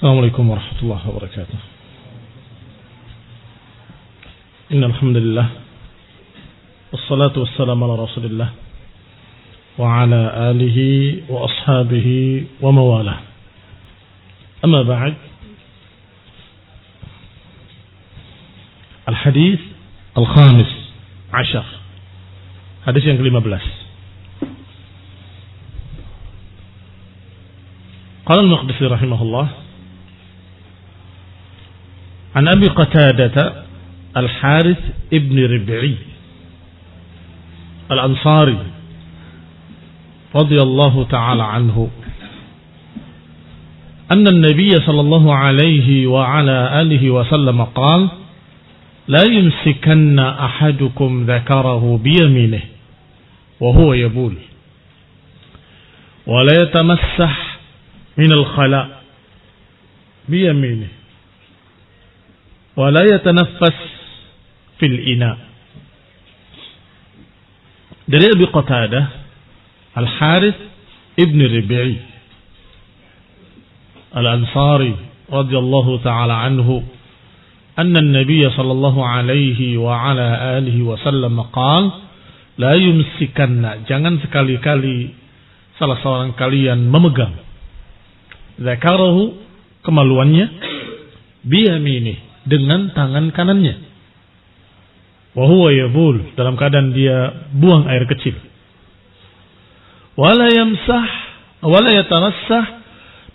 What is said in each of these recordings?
Assalamualaikum warahmatullahi wabarakatuh. Innal hamdalillah wassalatu wassalamu ala Rasulillah wa ala alihi wa ashabihi wa mawalah. Amma ba'd. Al-hadits al-khamis ashar. Hadis yang ke-15. Qala al-Maqdisi rahimahullah عن أبي قتادة الحارث ابن ربعي الأنصاري رضي الله تعالى عنه أن النبي صلى الله عليه وعلى آله وسلم قال لا يمسكن أحدكم ذكره بيمينه وهو يبول ولا يتمسح من الخلاء بيمينه ولا يتنفس في الإناء. Dari Abi Qatadah Al-Harith ibn Rib'i Al-Ansari radhiyallahu ta'ala anhu anna an-nabiy sallallahu alaihi wa ala alihi wa sallam qala la yumsikanna, jangan sekali-kali salah seorang kalian memegang zakarahu, kemaluannya, biyaminih, dengan tangan kanannya, wa huwa yabul, dalam keadaan dia buang air kecil, wala yamsah wala yatanassah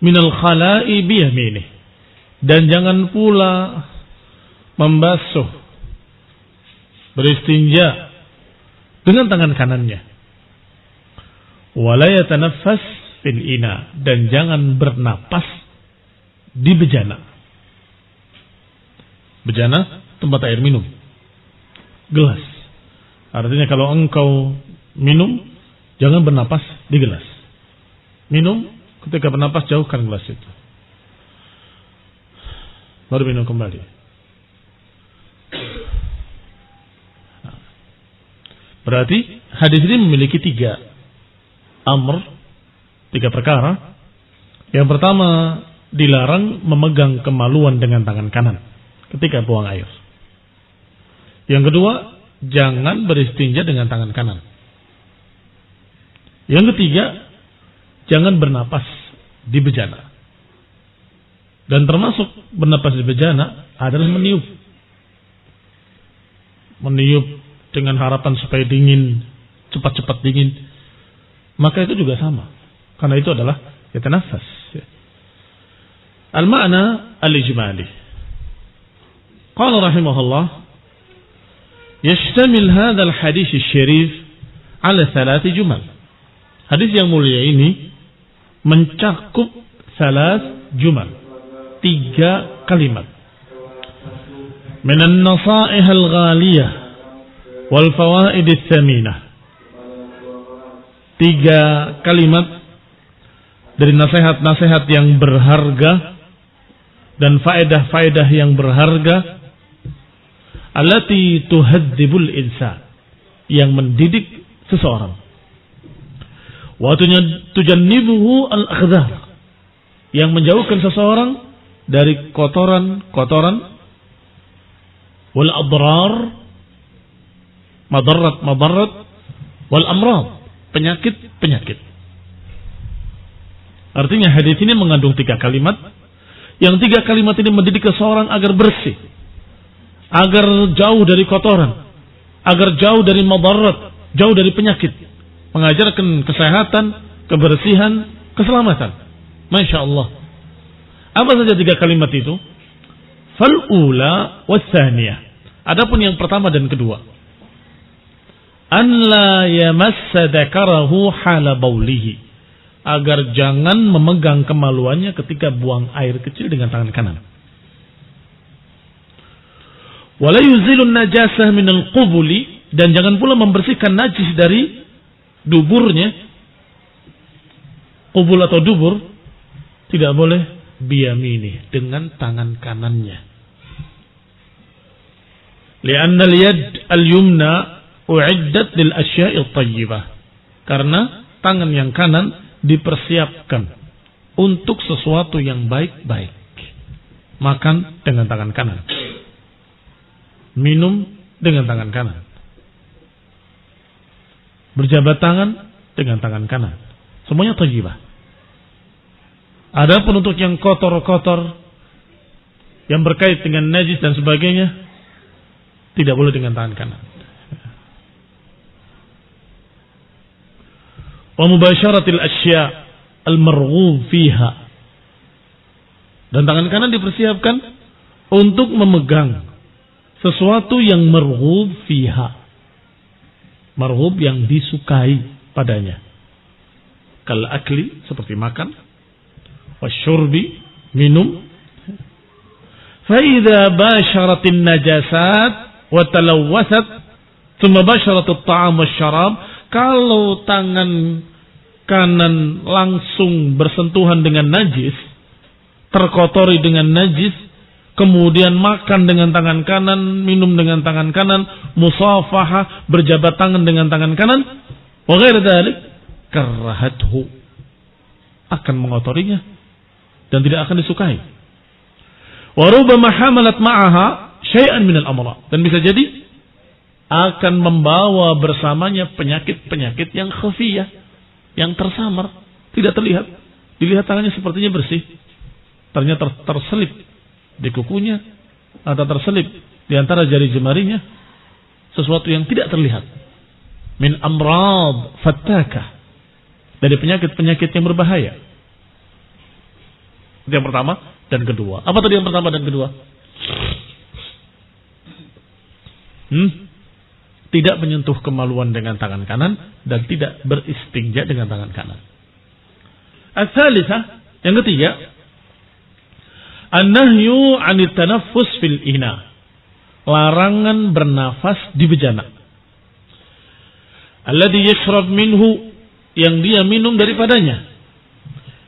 minal khala'i biyaminih, dan jangan pula membasuh, beristinja dengan tangan kanannya, wala yatanaffas fil ina, dan jangan bernapas di bejana. Bejana, tempat air minum, gelas. Artinya kalau engkau minum, jangan bernapas di gelas. Minum, ketika bernapas jauhkan gelas itu, baru minum kembali. Berarti hadis ini memiliki tiga perkara. Yang pertama, dilarang memegang kemaluan dengan tangan kanan ketika buang air. Yang kedua, jangan beristinja dengan tangan kanan. Yang ketiga, jangan bernapas di bejana. Dan termasuk bernapas di bejana adalah meniup. Meniup dengan harapan supaya dingin, cepat-cepat dingin. Maka itu juga sama. Karena itu adalah yatanafas. Al-ma'na al-ijmali. Qala rahimahullah, yashtamil hadzal hadis syarif ala thalath jumal. Hadis yang mulia ini mencakup thalath jumal, 3 kalimat. Min an-nasaih al-ghaliyah wal fawaid ats-tsaminah. 3 kalimat dari nasihat-nasihat yang berharga dan faedah-faedah yang berharga, allati tuhadzibul insan, yang mendidik seseorang, wa tujannibuhu al-akhdar, yang menjauhkan seseorang dari kotoran-kotoran, wal adrar, madarat, wal amrad, penyakit. Artinya hadis ini mengandung 3 kalimat, yang 3 kalimat ini mendidik seseorang agar bersih, agar jauh dari kotoran, agar jauh dari madarat, jauh dari penyakit, mengajarkan kesehatan, kebersihan, keselamatan. Masya Allah. Apa saja 3 kalimat itu? Fal-ula was-thaniyah. Adapun yang pertama dan kedua, an la yamassa dzakarahu hala baulihi, agar jangan memegang kemaluannya ketika buang air kecil dengan tangan kanan. Wala yuzilun najasah minal qubuli, dan jangan pula membersihkan najis dari duburnya. Qubul atau dubur tidak boleh biyamini, dengan tangan kanannya. Li'anna al-yad al-yumna u'iddat lil asya'i at-tayyibah, karena tangan yang kanan dipersiapkan untuk sesuatu yang baik-baik. Makan dengan tangan kanan. Minum dengan tangan kanan. Berjabat tangan dengan tangan kanan. Semuanya thayyibah. Adapun untuk yang kotor-kotor, yang berkait dengan najis dan sebagainya, tidak boleh dengan tangan kanan. Wa mubasharatil asya' al-marghub fiha. Dan tangan kanan dipersiapkan untuk memegang sesuatu yang marghub fiha. Marghub yang disukai padanya. Kal akli, seperti makan. Wasyurbi, minum. Fa idza basharatin najasat wa talawwasat thumma basharatut ta'am wasyarab, kalau tangan kanan langsung bersentuhan dengan najis, terkotori dengan najis, kemudian makan dengan tangan kanan, minum dengan tangan kanan, musafahah, berjabat tangan dengan tangan kanan, wa ghair dzalik, karahathu, akan mengotorinya dan tidak akan disukai. Wa rubbama hamalat ma'aha syai'an min al-amrad, dan bisa jadi akan membawa bersamanya penyakit-penyakit yang khafiyah, yang tersamar, tidak terlihat. Dilihat tangannya sepertinya bersih, ternyata terselip di kukunya atau terselip di antara jari jemarinya sesuatu yang tidak terlihat. Min amrad fattaka, dari penyakit-penyakit yang berbahaya. Itu yang pertama dan kedua. Apa tadi yang pertama dan kedua? Tidak menyentuh kemaluan dengan tangan kanan dan tidak beristinja dengan tangan kanan. Ats-tsalisah, yang ketiga, an-nahyu 'anit tanaffus fil ina. Larangan bernafas di bejana. Alladhi yashrab minhu, yang dia minum daripadanya.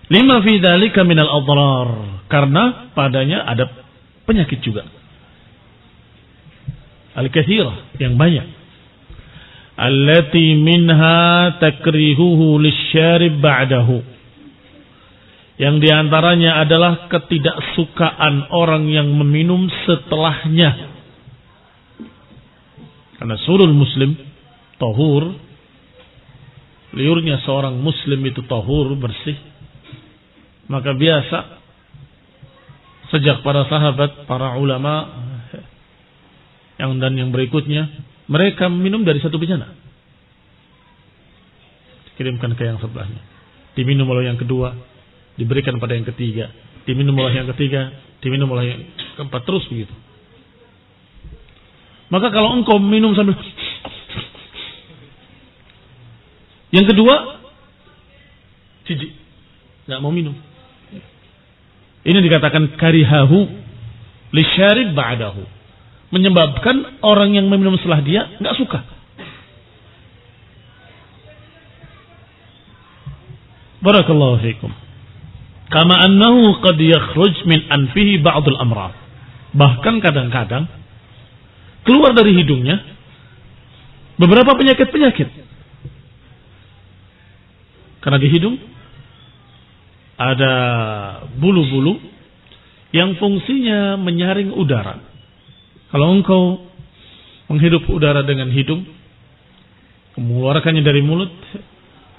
Lima fi dzalika minal adrar, karena padanya ada penyakit juga. Al-katsirah, yang banyak. Allati minha takrihuhu lisyarib ba'dahu, yang diantaranya adalah ketidaksukaan orang yang meminum setelahnya. Karena surul muslim tahur, liurnya seorang muslim itu tahur, bersih. Maka biasa sejak para sahabat, para ulama dan yang berikutnya, mereka minum dari satu bejana, kirimkan ke yang sebelahnya, diminum oleh yang kedua, diberikan pada yang ketiga, diminum oleh yang ketiga, diminum oleh yang keempat, terus begitu. Maka kalau engkau minum sambil yang kedua, jijik, nggak mau minum. Ini dikatakan karihahu lisyarib ba'dahu, menyebabkan orang yang meminum setelah dia nggak suka. Barakallahu fiikum. Kama annahu qad yakhruj min anfihi ba'dul amrad. Bahkan kadang-kadang keluar dari hidungnya beberapa penyakit-penyakit. Karena di hidung ada bulu-bulu yang fungsinya menyaring udara. Kalau engkau menghirup udara dengan hidung, mengeluarkannya dari mulut,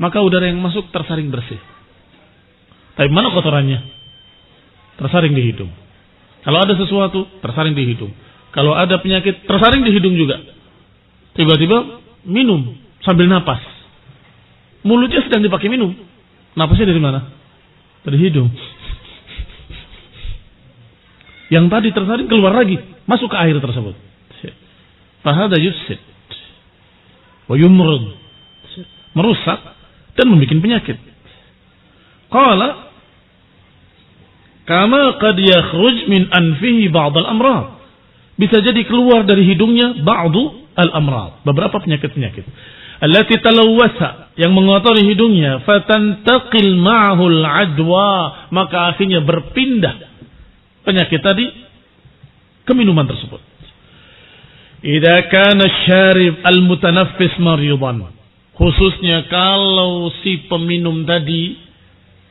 maka udara yang masuk tersaring bersih. Tapi mana kotorannya? Tersaring di hidung. Kalau ada sesuatu, tersaring di hidung. Kalau ada penyakit, tersaring di hidung juga. Tiba-tiba minum sambil napas. Mulutnya sedang dipakai minum. Napasnya dari mana? Dari hidung. Yang tadi tersaring keluar lagi, masuk ke air tersebut. Fahada yufsid wa yumrid, merusak dan membuat penyakit. Qala kama qad yakhruj min anfihi ba'd al-amrad, bisa jadi keluar dari hidungnya ba'du al-amrad, beberapa penyakit-penyakit. Allati talawwasa, yang mengotori hidungnya, fatantaqil ma'ahu al-adwa, maka akhirnya berpindah penyakit tadi ke minuman tersebut. Idza kana syarib al-mutanaffis maridan, khususnya kalau si peminum tadi,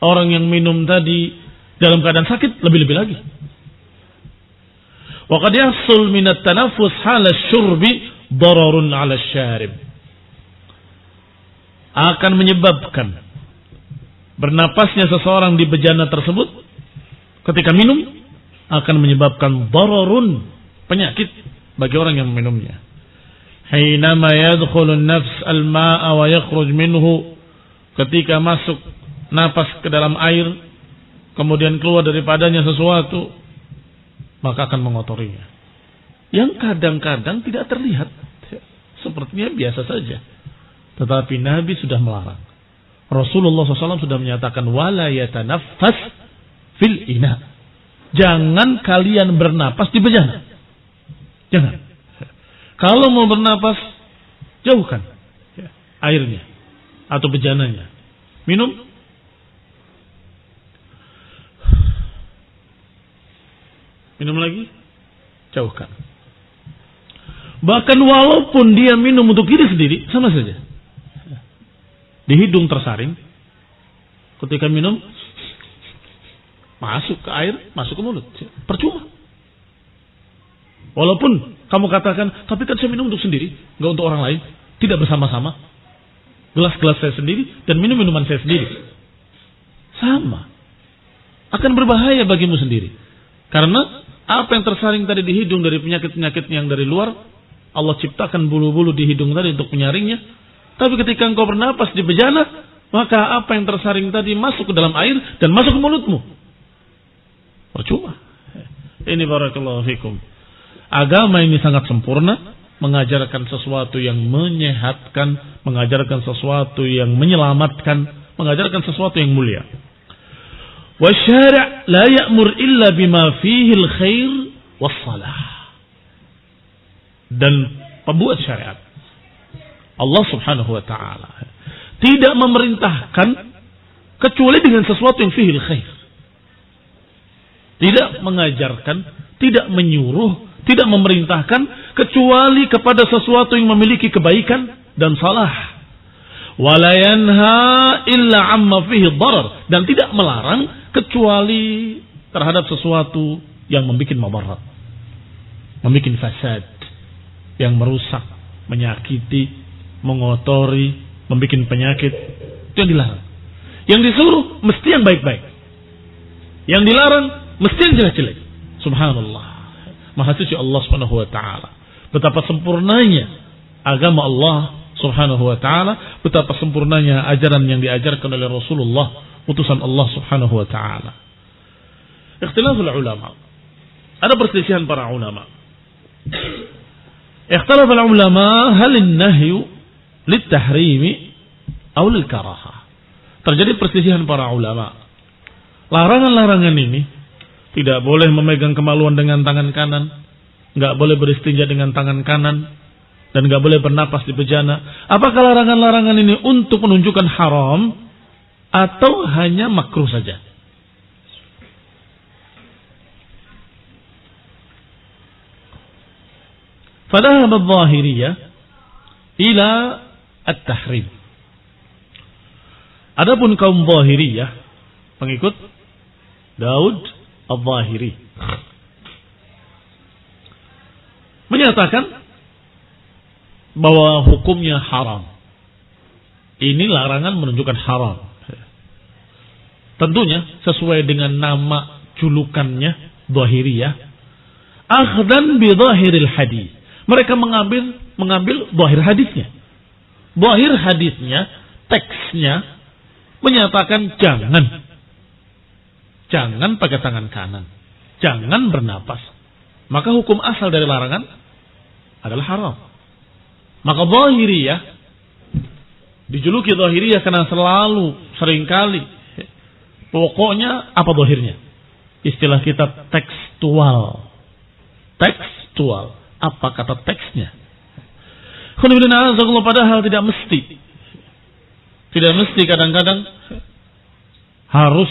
orang yang minum tadi dalam keadaan sakit, lebih-lebih lagi. Wa qad yahsul min at-tanaffus hala syurbi dararun 'ala syarib. Akan menyebabkan bernapasnya seseorang di bejana tersebut ketika minum akan menyebabkan dararun, penyakit bagi orang yang meminumnya. Hinama yadkhulu an-nafs al-ma'a wa yakhruj minhu, ketika masuk napas ke dalam air kemudian keluar daripadanya sesuatu, maka akan mengotorinya. Yang kadang-kadang tidak terlihat, sepertinya biasa saja, tetapi Nabi sudah melarang. Rasulullah SAW sudah menyatakan wala yatanaffas fil ina. Jangan kalian bernapas di bejana. Jangan. Kalau mau bernapas, jauhkan airnya atau bejananya. Minum. Minum lagi, jauhkan. Bahkan walaupun dia minum untuk diri sendiri, sama saja. Di hidung tersaring, ketika minum, masuk ke air, masuk ke mulut. Percuma. Walaupun kamu katakan, tapi kan saya minum untuk sendiri, nggak untuk orang lain, tidak bersama-sama. Gelas-gelas saya sendiri dan minuman saya sendiri. Sama. Akan berbahaya bagimu sendiri. Karena apa yang tersaring tadi di hidung dari penyakit-penyakit yang dari luar, Allah ciptakan bulu-bulu di hidung tadi untuk menyaringnya. Tapi ketika engkau bernapas di bejana, maka apa yang tersaring tadi masuk ke dalam air dan masuk ke mulutmu. Percuma. Ini barakallahu fikum. Agama ini sangat sempurna, mengajarkan sesuatu yang menyehatkan, mengajarkan sesuatu yang menyelamatkan, mengajarkan sesuatu yang mulia. Wa syari' la ya'mur illa bima fihi al-khair was-salah. Dan pembuat syariat Allah Subhanahu wa taala tidak memerintahkan kecuali dengan sesuatu yang fihi al-khair. Tidak mengajarkan, tidak menyuruh, tidak memerintahkan kecuali kepada sesuatu yang memiliki kebaikan dan salah. Wala yanha illa amma fihi darar, dan tidak melarang kecuali terhadap sesuatu yang membuat madarat, membuat fasad, yang merusak, menyakiti, mengotori, membuat penyakit. Itu yang dilarang. Yang disuruh mesti yang baik-baik. Yang dilarang mesti yang jelek-jelek. Subhanallah. Maha suci Allah Subhanahu wa taala. Betapa sempurnanya agama Allah Subhanahu wa taala, betapa sempurnanya ajaran yang diajarkan oleh Rasulullah, utusan Allah Subhanahu wa taala. Ikhtilaful ulama. Ada perselisihan para ulama. Ikhtilaful ulama hal an-nahyu lit-tahrimi aw lil-karahah. Terjadi perselisihan para ulama. Larangan-larangan ini tidak boleh memegang kemaluan dengan tangan kanan, nggak boleh beristinja dengan tangan kanan, dan nggak boleh bernapas di bejana. Apakah larangan-larangan ini untuk menunjukkan haram atau hanya makruh saja? Fadhahab adh-dhahiriyah ila at-tahrim. Adapun kaum dhahiriyah, pengikut Daud Al-Zahiri, menyatakan bahwa hukumnya haram. Ini larangan menunjukkan haram. Tentunya sesuai dengan nama julukannya Zahiriyah. Akhdan bi zahiril hadis. Mereka mengambil zahir hadisnya. Zahir hadisnya, teksnya menyatakan jangan pakai tangan kanan, jangan bernapas. Maka hukum asal dari larangan adalah haram. Maka Zahiriyah dijuluki Zahiriyah karena selalu, seringkali, pokoknya apa zahirnya? Istilah kita tekstual. Tekstual. Apa kata teksnya? Padahal tidak mesti. Tidak mesti, kadang-kadang harus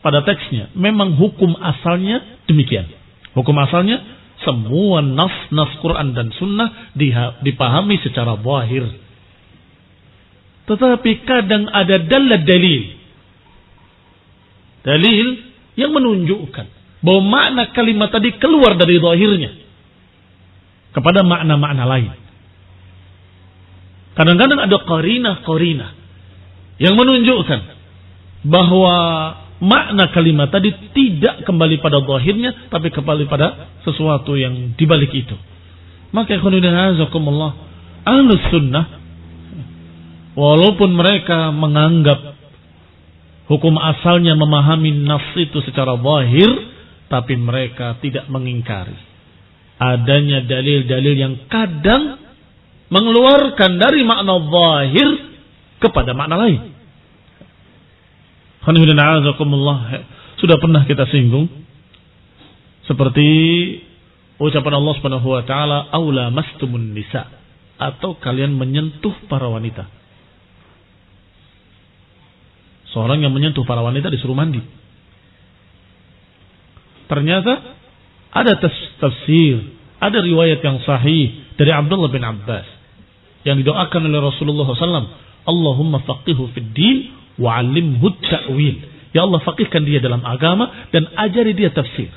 pada teksnya. Memang hukum asalnya demikian. Hukum asalnya semua nas Quran dan Sunnah dipahami secara zahir. Tetapi kadang ada dalil yang menunjukkan bahwa makna kalimat tadi keluar dari zahirnya kepada makna-makna lain. Kadang-kadang ada qarinah yang menunjukkan bahwa makna kalimat tadi tidak kembali pada zahirnya, tapi kembali pada sesuatu yang dibalik itu. Maka Ahlus Sunnah, walaupun mereka menganggap hukum asalnya memahami nas itu secara zahir, tapi mereka tidak mengingkari adanya dalil-dalil yang kadang mengeluarkan dari makna zahir kepada makna lain. Sudah pernah kita singgung seperti ucapan Allah Subhanahu wa taala, aula mastumun nisa, atau kalian menyentuh para wanita. Seorang yang menyentuh para wanita disuruh mandi. Ternyata ada tafsir, ada riwayat yang sahih dari Abdullah bin Abbas yang didoakan oleh Rasulullah SAW, Allahumma faqihu fid din wa'alimhu ta'wil. Ya Allah, faqihkan dia dalam agama dan ajari dia tafsir.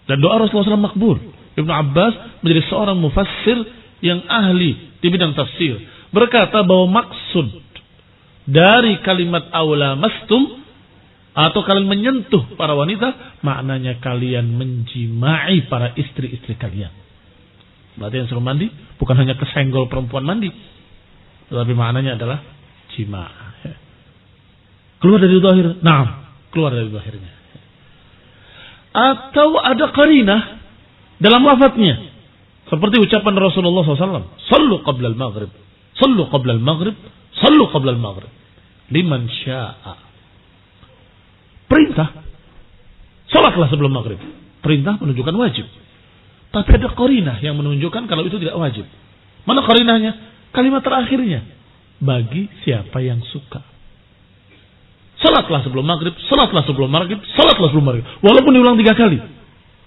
Dan doa Rasulullah SAW makbul. Ibnu Abbas menjadi seorang mufassir yang ahli di bidang tafsir, berkata bahwa maksud dari kalimat aula mastum atau kalian menyentuh para wanita, maknanya kalian menjimai para istri-istri kalian. Berarti yang suruh mandi bukan hanya kesenggol perempuan mandi, tetapi maknanya adalah jima'. Keluar dari zahir. Naam, keluar dari zahirnya. Atau ada qarinah dalam lafadznya, seperti ucapan Rasulullah SAW, sallu qabla al-maghrib, sallu qabla al-maghrib, sallu qabla al-maghrib, liman sya'a. Perintah, salatlah sebelum maghrib. Perintah menunjukkan wajib. Tapi ada qarinah yang menunjukkan kalau itu tidak wajib. Mana qarinahnya? Kalimat terakhirnya, bagi siapa yang suka. Salatlah sebelum maghrib, salatlah sebelum maghrib, salatlah sebelum maghrib. Walaupun diulang 3 kali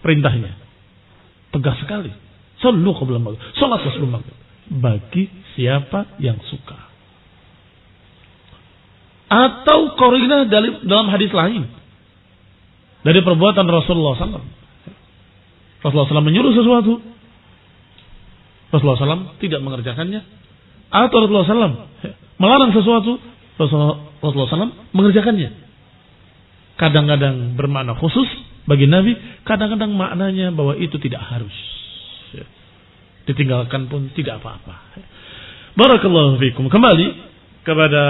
perintahnya, tegas sekali. Sallu qabla maghrib, salatlah sebelum maghrib, bagi siapa yang suka. Atau qarinah dalam hadis lain dari perbuatan Rasulullah SAW. Rasulullah SAW menyuruh sesuatu, Rasulullah SAW tidak mengerjakannya, atau Rasulullah SAW melarang sesuatu, Rasulullah SAW mengerjakannya. Kadang-kadang bermakna khusus bagi Nabi, kadang-kadang maknanya bahwa itu tidak harus. Ditinggalkan pun tidak apa-apa. Barakallahu fikum. Kembali kepada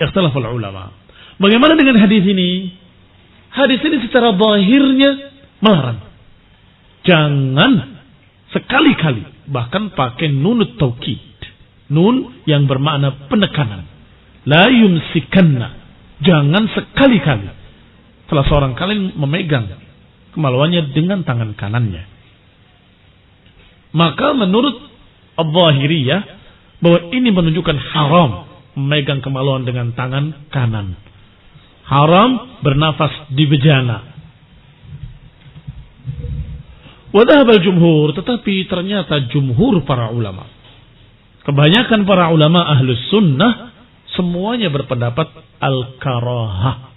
ikhtilaful ulama. Bagaimana dengan hadis ini? Hadis ini secara zahirnya melarang. Jangan sekali-kali, bahkan pakai nunut taukid. Nun yang bermakna penekanan. La yumsikanna, jangan sekali-kali salah seorang kalian memegang kemaluannya dengan tangan kanannya. Maka menurut Al-Zahiriyah bahwa ini menunjukkan haram memegang kemaluan dengan tangan kanan. Haram bernafas di bejana. Wadhahab al-jumhur, tetapi ternyata jumhur para ulama, kebanyakan para ulama Ahlus Sunnah, semuanya berpendapat al-karahah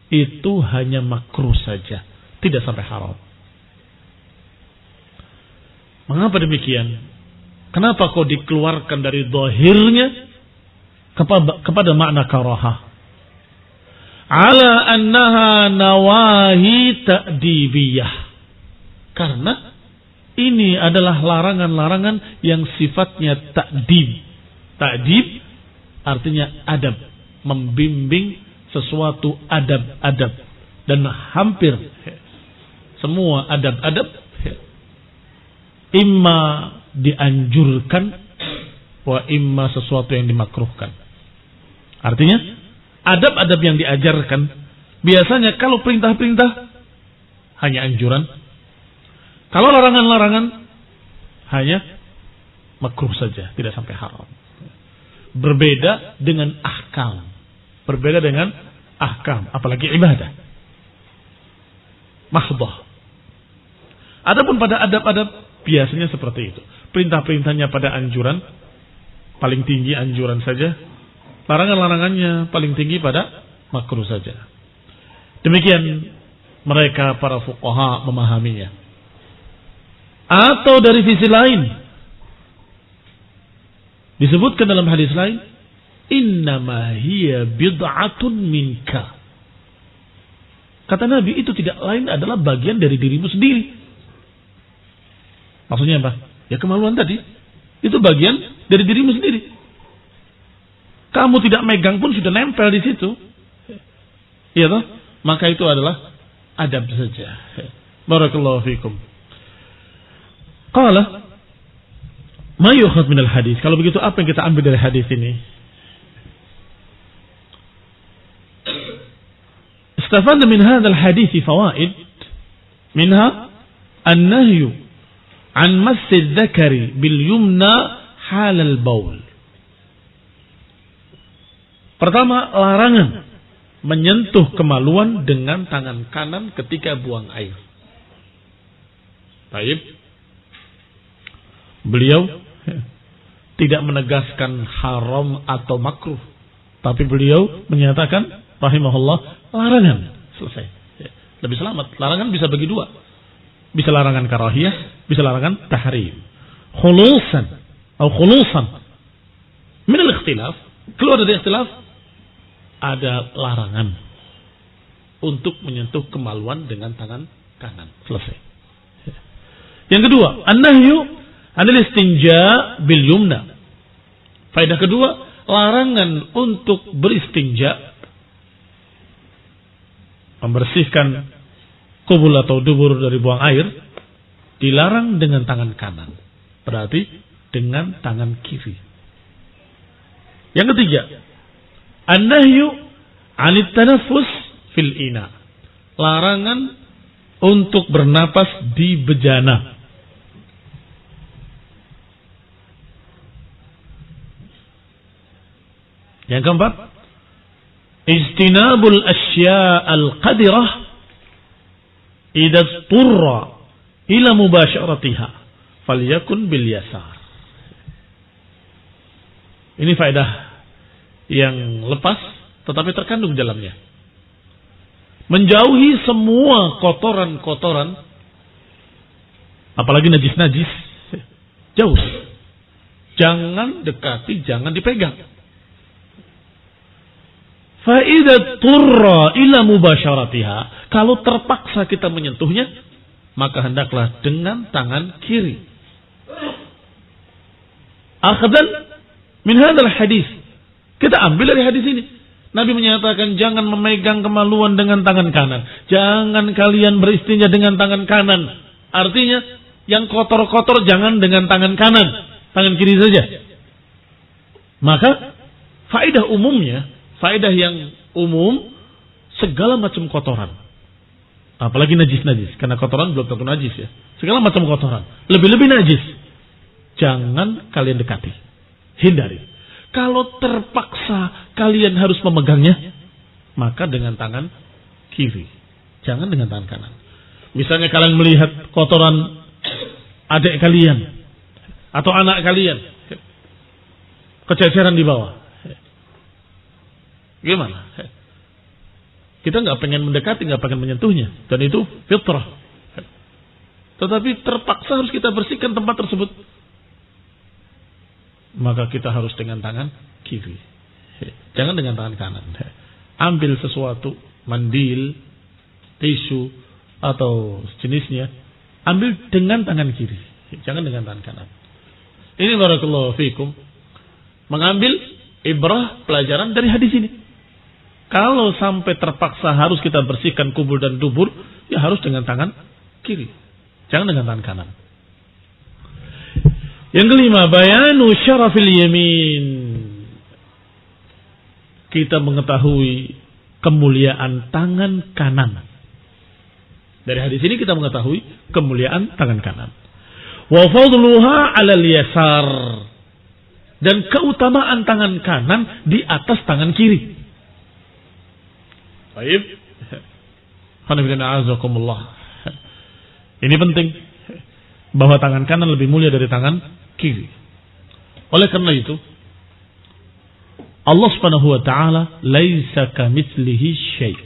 itu hanya makruh saja, tidak sampai haram. Mengapa demikian? Kenapa kok dikeluarkan dari zahirnya kepada makna karahah? Ala annaha nawahi ta'dibiyah. Karena ini adalah larangan-larangan yang sifatnya ta'dib. Ta'dib artinya adab, membimbing sesuatu adab-adab, dan hampir semua adab-adab imma dianjurkan wa imma sesuatu yang dimakruhkan. Artinya adab-adab yang diajarkan biasanya kalau perintah-perintah hanya anjuran, kalau larangan-larangan hanya makruh saja, tidak sampai haram. Berbeda dengan ahkam. Berbeda dengan ahkam. Apalagi ibadah. Mahdoh. Adapun pada adab-adab biasanya seperti itu. Perintah-perintahnya pada anjuran. Paling tinggi anjuran saja. Larangan-larangannya paling tinggi pada makruh saja. Demikian mereka para fuqaha memahaminya. Atau dari sisi lain, disebutkan dalam hadis lain, innama hiya bid'atun minka. Kata Nabi, itu tidak lain adalah bagian dari dirimu sendiri. Maksudnya apa? Ya kemaluan tadi. Itu bagian dari dirimu sendiri. Kamu tidak megang pun sudah nempel di situ. Iya toh? Maka itu adalah adab saja. Barakallahu fikum. Qala ma yukhad minal hadis. Kalau begitu apa yang kita ambil dari hadis ini? Istafadna min hadzal hadis fawaid. Minha an-nahyu an massi dzakari bil yumna halal baul. Pertama, larangan menyentuh kemaluan dengan tangan kanan ketika buang air. Baik. Beliau tidak menegaskan haram atau makruh, tapi beliau menyatakan rahimahullah larangan. Selesai. Lebih selamat. Larangan bisa bagi dua. Bisa larangan karahiyah, bisa larangan tahrim. Khulusan atau khulusan min al-ikhtilaf, keluar dari ikhtilaf, ada larangan untuk menyentuh kemaluan dengan tangan kanan. Selesai. Yang kedua, an-nahyu anil istinja bil yumna. Faedah kedua, larangan untuk beristinja, membersihkan kubul atau dubur dari buang air, dilarang dengan tangan kanan. Berarti dengan tangan kiri. Yang ketiga, an-nahyu 'anit tanaffus fil ina. Larangan untuk bernapas di bejana. Yang keempat, istinabul asya'al qadirah idza turra ila mubasharatiha falyakun bil yasar. Ini faedah yang lepas tetapi terkandung dalamnya. Menjauhi semua kotoran-kotoran, apalagi najis-najis, jauh. Jangan dekati, jangan dipegang. Fa'idha turra ila mubasharatiha. Kalau terpaksa kita menyentuhnya, maka hendaklah dengan tangan kiri. Akhdan min hadzal hadis. Kita ambil dari hadis ini. Nabi menyatakan jangan memegang kemaluan dengan tangan kanan. Jangan kalian beristinja dengan tangan kanan. Artinya yang kotor-kotor jangan dengan tangan kanan, tangan kiri saja. Maka faedah umumnya, faedah yang umum, segala macam kotoran. Apalagi najis-najis. Karena kotoran belum tentu najis ya. Segala macam kotoran. Lebih-lebih najis. Jangan kalian dekati. Hindari. Kalau terpaksa kalian harus memegangnya, maka dengan tangan kiri. Jangan dengan tangan kanan. Misalnya kalian melihat kotoran adik kalian. Atau anak kalian. Kececeran di bawah. Gimana? Kita nggak pengen mendekati, nggak pengen menyentuhnya, dan itu fitrah. Tetapi terpaksa harus kita bersihkan tempat tersebut, maka kita harus dengan tangan kiri. Jangan dengan tangan kanan. Ambil sesuatu, mandil, tisu atau sejenisnya, ambil dengan tangan kiri. Jangan dengan tangan kanan. Ini barakallahu fikum. Mengambil ibrah, pelajaran dari hadis ini. Kalau sampai terpaksa harus kita bersihkan kubur dan dubur, ya harus dengan tangan kiri. Jangan dengan tangan kanan. Yang kelima, bayanu syarafil yamin. Kita mengetahui kemuliaan tangan kanan. Dari hadis ini kita mengetahui kemuliaan tangan kanan. Wa fadluha 'alal yasar. Dan keutamaan tangan kanan di atas tangan kiri. Baik. Ini penting, bahwa tangan kanan lebih mulia dari tangan kiri. Oleh karena itu, Allah Subhanahu wa taala laisa kamitslihi syai'.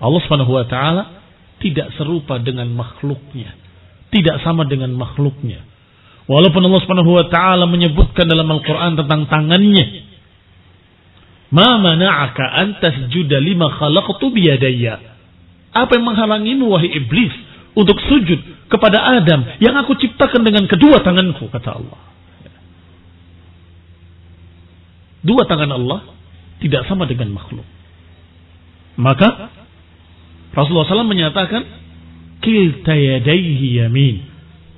Allah Subhanahu wa taala tidak serupa dengan makhluknya, tidak sama dengan makhluknya. Walaupun Allah Subhanahu wa taala menyebutkan dalam Al-Qur'an tentang tangannya, "Ma mana'aka an tasjuda lima khalaqtu biyadayya?" Apa yang menghalangimu wahai iblis untuk sujud kepada Adam yang aku ciptakan dengan kedua tanganku, kata Allah. Dua tangan Allah tidak sama dengan makhluk. Maka Rasulullah SAW menyatakan kilta yadayhi yamin,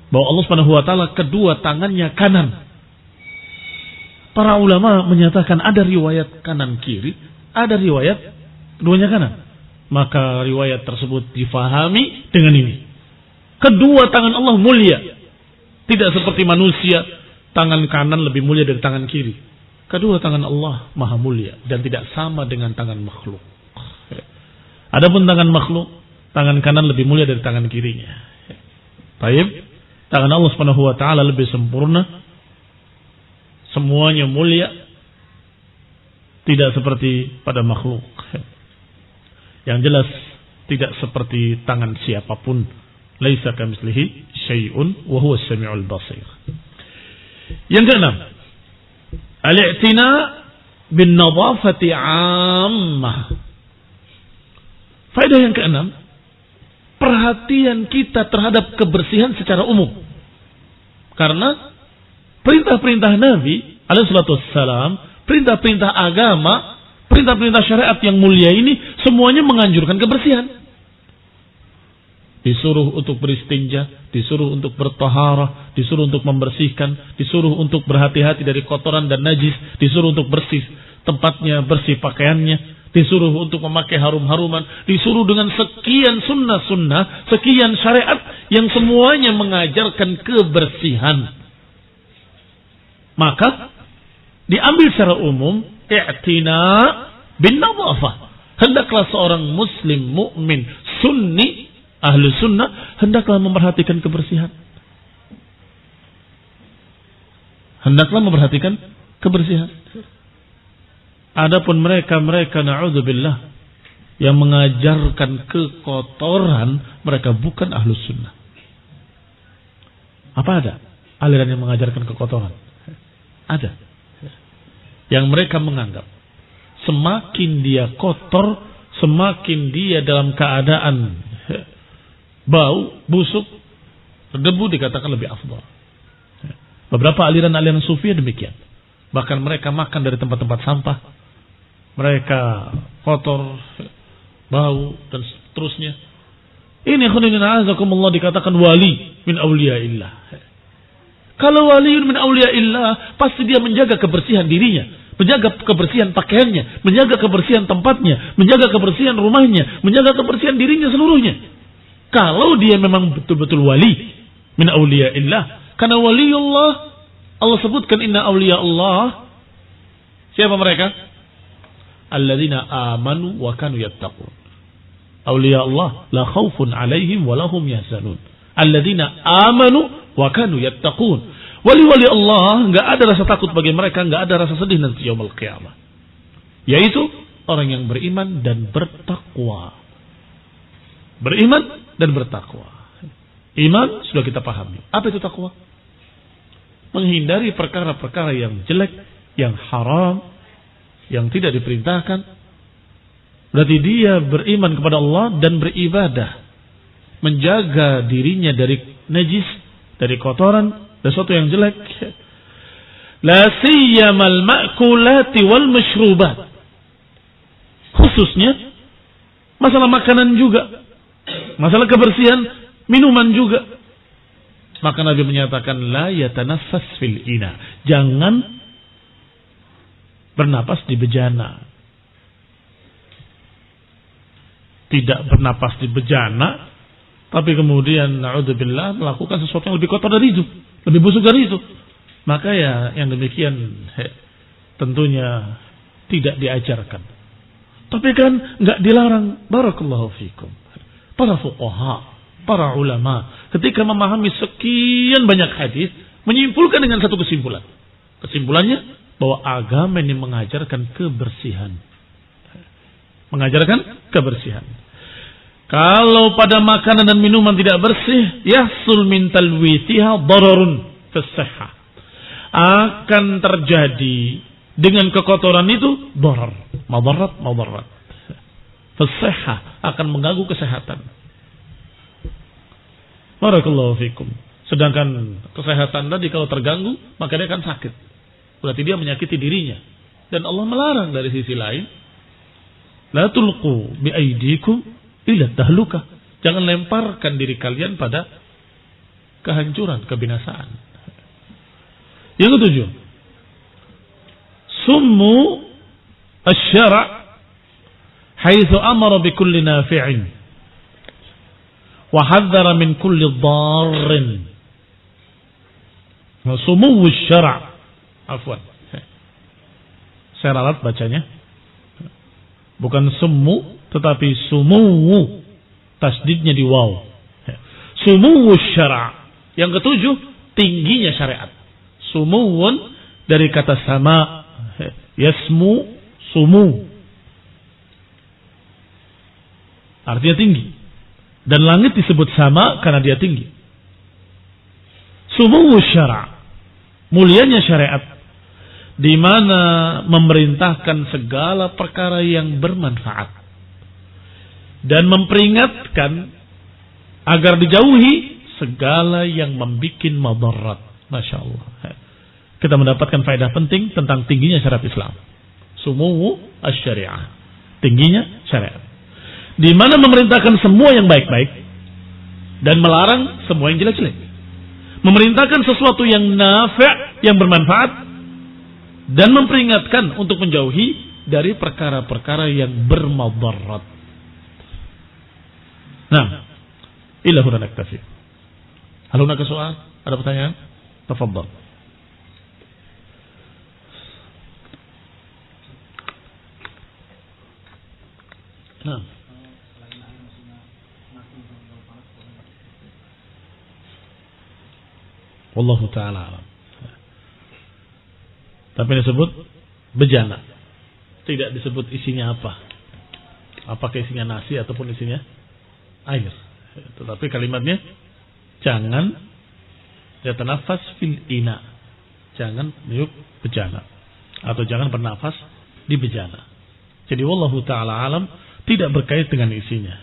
bahwa Allah Subhanahu wa taala kedua tangannya kanan. Para ulama menyatakan ada riwayat kanan kiri, ada riwayat keduanya kanan. Maka riwayat tersebut difahami dengan ini. Kedua tangan Allah mulia. Tidak seperti manusia, tangan kanan lebih mulia dari tangan kiri. Kedua tangan Allah maha mulia dan tidak sama dengan tangan makhluk. Adapun tangan makhluk, tangan kanan lebih mulia dari tangan kirinya. Baik, tangan Allah Subhanahu wa taala lebih sempurna. Semuanya mulia. Tidak seperti pada makhluk. Yang jelas tidak seperti tangan siapapun. Laisa kamitslihi syai'un wa huwa as-sami'ul basir. Yang keenam, al-i'tina bin nadhafati 'ammah. Faedah yang keenam, perhatian kita terhadap kebersihan secara umum. Karena perintah-perintah Nabi alaihi salatu wassalam, perintah-perintah agama, perintah-perintah syariat yang mulia ini semuanya menganjurkan kebersihan. Disuruh untuk beristinja, disuruh untuk bertaharah, disuruh untuk membersihkan, disuruh untuk berhati-hati dari kotoran dan najis, disuruh untuk bersih tempatnya, bersih pakaiannya, disuruh untuk memakai harum-haruman, disuruh dengan sekian sunnah-sunnah, sekian syariat yang semuanya mengajarkan kebersihan. Maka diambil secara umum i'tina bin nadhafah. Hendaklah seorang muslim mukmin sunni ahlu sunnah hendaklah memperhatikan kebersihan. Hendaklah memperhatikan kebersihan. Adapun mereka na'udzubillah yang mengajarkan kekotoran, mereka bukan ahlu sunnah. Apa ada aliran yang mengajarkan kekotoran? Ada. Yang mereka menganggap semakin dia kotor, semakin dia dalam keadaan bau, busuk, debu, dikatakan lebih afdal. Beberapa aliran-aliran sufi demikian. Bahkan mereka makan dari tempat-tempat sampah. Mereka kotor, bau, dan seterusnya. Ini khunina azakumullah dikatakan wali min awliyaillah. Kalau wali min awliyaillah, pasti dia menjaga kebersihan dirinya, menjaga kebersihan pakaiannya, menjaga kebersihan tempatnya, menjaga kebersihan rumahnya, menjaga kebersihan dirinya seluruhnya. Kalau dia memang betul-betul wali min awliyaillah, karena waliullah Allah sebutkan inna awliya Allah. Siapa mereka? Alladzina amanu wa kanu yattaqun. Awliya Allah la khaufun alaihim wa lahum yahzanun. Alladzina amanu wa kanu yattaqun. Wali-wali Allah enggak ada rasa takut bagi mereka, enggak ada rasa sedih nanti yaumul qiyamah. Yaitu orang yang beriman dan bertakwa. Beriman dan bertakwa. Iman sudah kita pahami. Apa itu takwa? Menghindari perkara-perkara yang jelek, yang haram, yang tidak diperintahkan. Berarti dia beriman kepada Allah dan beribadah, menjaga dirinya dari najis, dari kotoran, dari sesuatu yang jelek. La siyamal ma'kulati wal masyrubat. Khususnya masalah makanan juga, masalah kebersihan minuman juga. Maka Nabi menyatakan la yatanaffas fil ina. Jangan bernapas di bejana. Tidak bernapas di bejana, tapi kemudian na'udzubillah melakukan sesuatu yang lebih kotor dari itu, lebih busuk dari itu. Maka ya yang demikian tentunya tidak diajarkan. Tapi kan enggak dilarang. Barakallahu fikum. Para fuqaha, para ulama ketika memahami sekian banyak hadis menyimpulkan dengan satu kesimpulan. Kesimpulannya bahwa agama ini mengajarkan kebersihan. Mengajarkan kebersihan. Kalau pada makanan dan minuman tidak bersih, yahsul min talwithiha dararun fis-sihhah. Akan terjadi dengan kekotoran itu darar, madarat. Fis-sihhah, akan mengganggu kesehatan. Barakallahu fikum. Sedangkan kesehatan tadi kalau terganggu, maka dia akan sakit. Berarti dia menyakiti dirinya. Dan Allah melarang dari sisi lain, la tulqu bi aydikum ila tahlukah. Jangan lemparkan diri kalian pada kehancuran, kebinasaan. Yang ketujuh, summu asy-syara' haitsu amara bi kulli nafi'in wa hadzara min kulli dharrin. Summu asy-syara', afwan. Saya ralat bacanya. Bukan summu tetapi sumuwu, tasdidnya di waw. Sumuwu syara'. Yang ketujuh, tingginya syariat. Sumuwun dari kata sama, yasmu, sumu. Artinya tinggi. Dan langit disebut sama karena dia tinggi. Sumuwu syara', mulianya syariat, di mana memerintahkan segala perkara yang bermanfaat dan memperingatkan agar dijauhi segala yang membuat madarat. Masya Allah. Kita mendapatkan faedah penting tentang tingginya syariat Islam. Sumuwu asy-syari'ah, tingginya syariat, di mana memerintahkan semua yang baik-baik dan melarang semua yang jelek-jelek. Memerintahkan sesuatu yang nafi', yang bermanfaat, dan memperingatkan untuk menjauhi dari perkara-perkara yang bermadarat. Nah, ila huna naktafi. Hal hunaka soal? Ada pertanyaan? Tafadhal. Nah. Wallahu ta'ala alam. Tapi disebut bejana. Tidak disebut isinya apa. Apakah isinya nasi ataupun isinya air. Tetapi kalimatnya jangan yatanafas fil ina. Jangan niup bejana. Atau jangan bernafas di bejana. Jadi wallahu ta'ala alam, tidak berkait dengan isinya.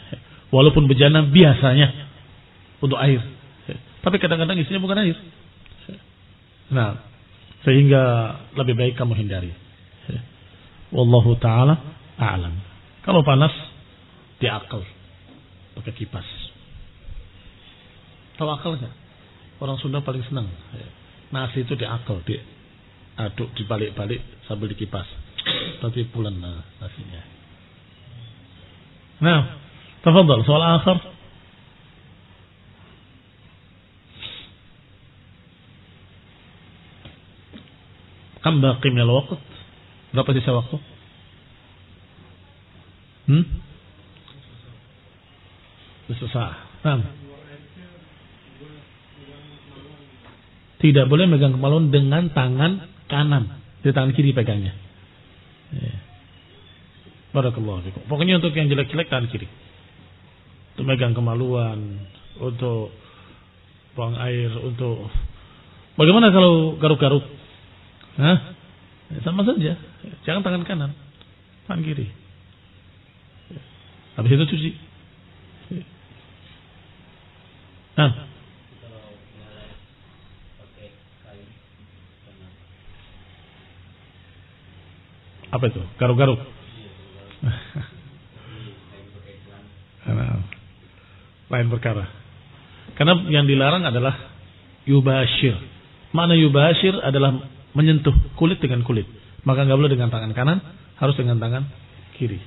Walaupun bejana biasanya untuk air. Tapi kadang-kadang isinya bukan air. Nah, sehingga lebih baik kamu hindari. Wallahu ta'ala a'lam. Kalau panas, diakal. Pakai kipas. Tahu akal nggak? Orang Sunda paling senang. Nasi itu diakal, diaduk, dibalik-balik sambil dikipas. Tapi pulen nasinya. Nah, tafadhal soal akhir. Kam baqi minal waqt? Berapa sisa waktu? Susah. Tidak boleh megang kemaluan dengan tangan kanan, di tangan kiri pegangnya. Barakallahu fikum. Pokoknya untuk yang jelek-jelek tangan kiri. Untuk megang kemaluan, untuk buang air, untuk bagaimana kalau garuk-garuk? Sama saja. Jangan tangan kanan, tangan kiri. Habis itu cuci. Apa itu? Garuk-garuk. Lain perkara. Karena yang dilarang adalah yubashir. Makna yubashir adalah menyentuh kulit dengan kulit. Maka nggak boleh dengan tangan kanan, harus dengan tangan kiri.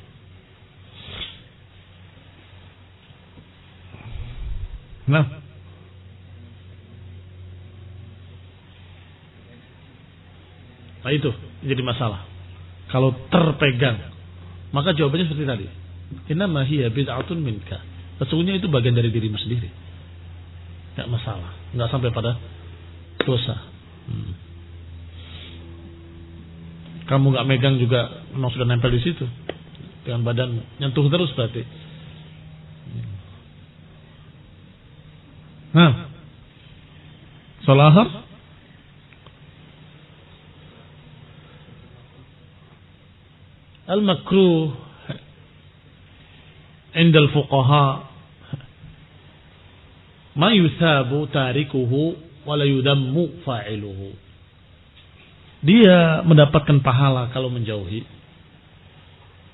Nah, itu jadi masalah. Kalau terpegang, maka jawabannya seperti tadi. Innama hiya bid'atun minka. Sesungguhnya itu bagian dari dirimu sendiri. Enggak masalah, enggak sampai pada dosa. Kamu enggak megang juga memang sudah nempel di situ. Dengan badan nyentuh terus berarti. Salat asar al-makruh inda al-fuqaha ma yusabu tarikuhu wa la yudammu fa'iluhu. Dia mendapatkan pahala kalau menjauhi,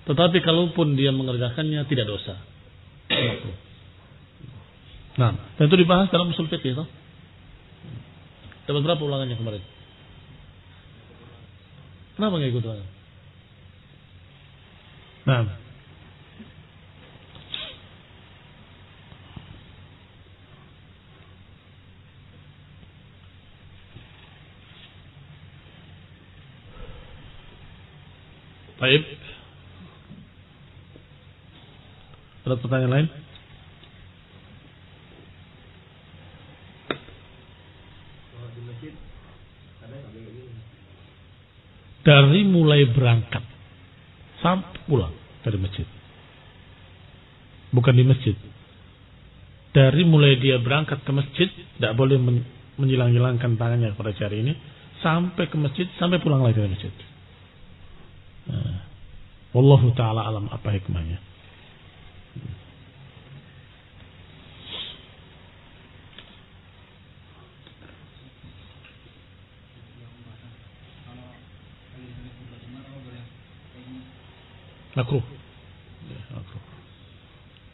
tetapi kalaupun dia mengerjakannya tidak dosa. Nah, dan itu dibahas dalam usul fiqh itu. Dapat berapa ulangannya kemarin? Kenapa nggak ikut ulangan? Nah, baik. Ada pertanyaan lain? Dari mulai berangkat sampai pulang dari masjid. Bukan di masjid. Dari mulai dia berangkat ke masjid, tidak boleh menyilang-nyilangkan tangannya pada jari ini, sampai ke masjid, sampai pulang lagi dari masjid. Wallahu ta'ala alam apa hikmahnya. Makruh.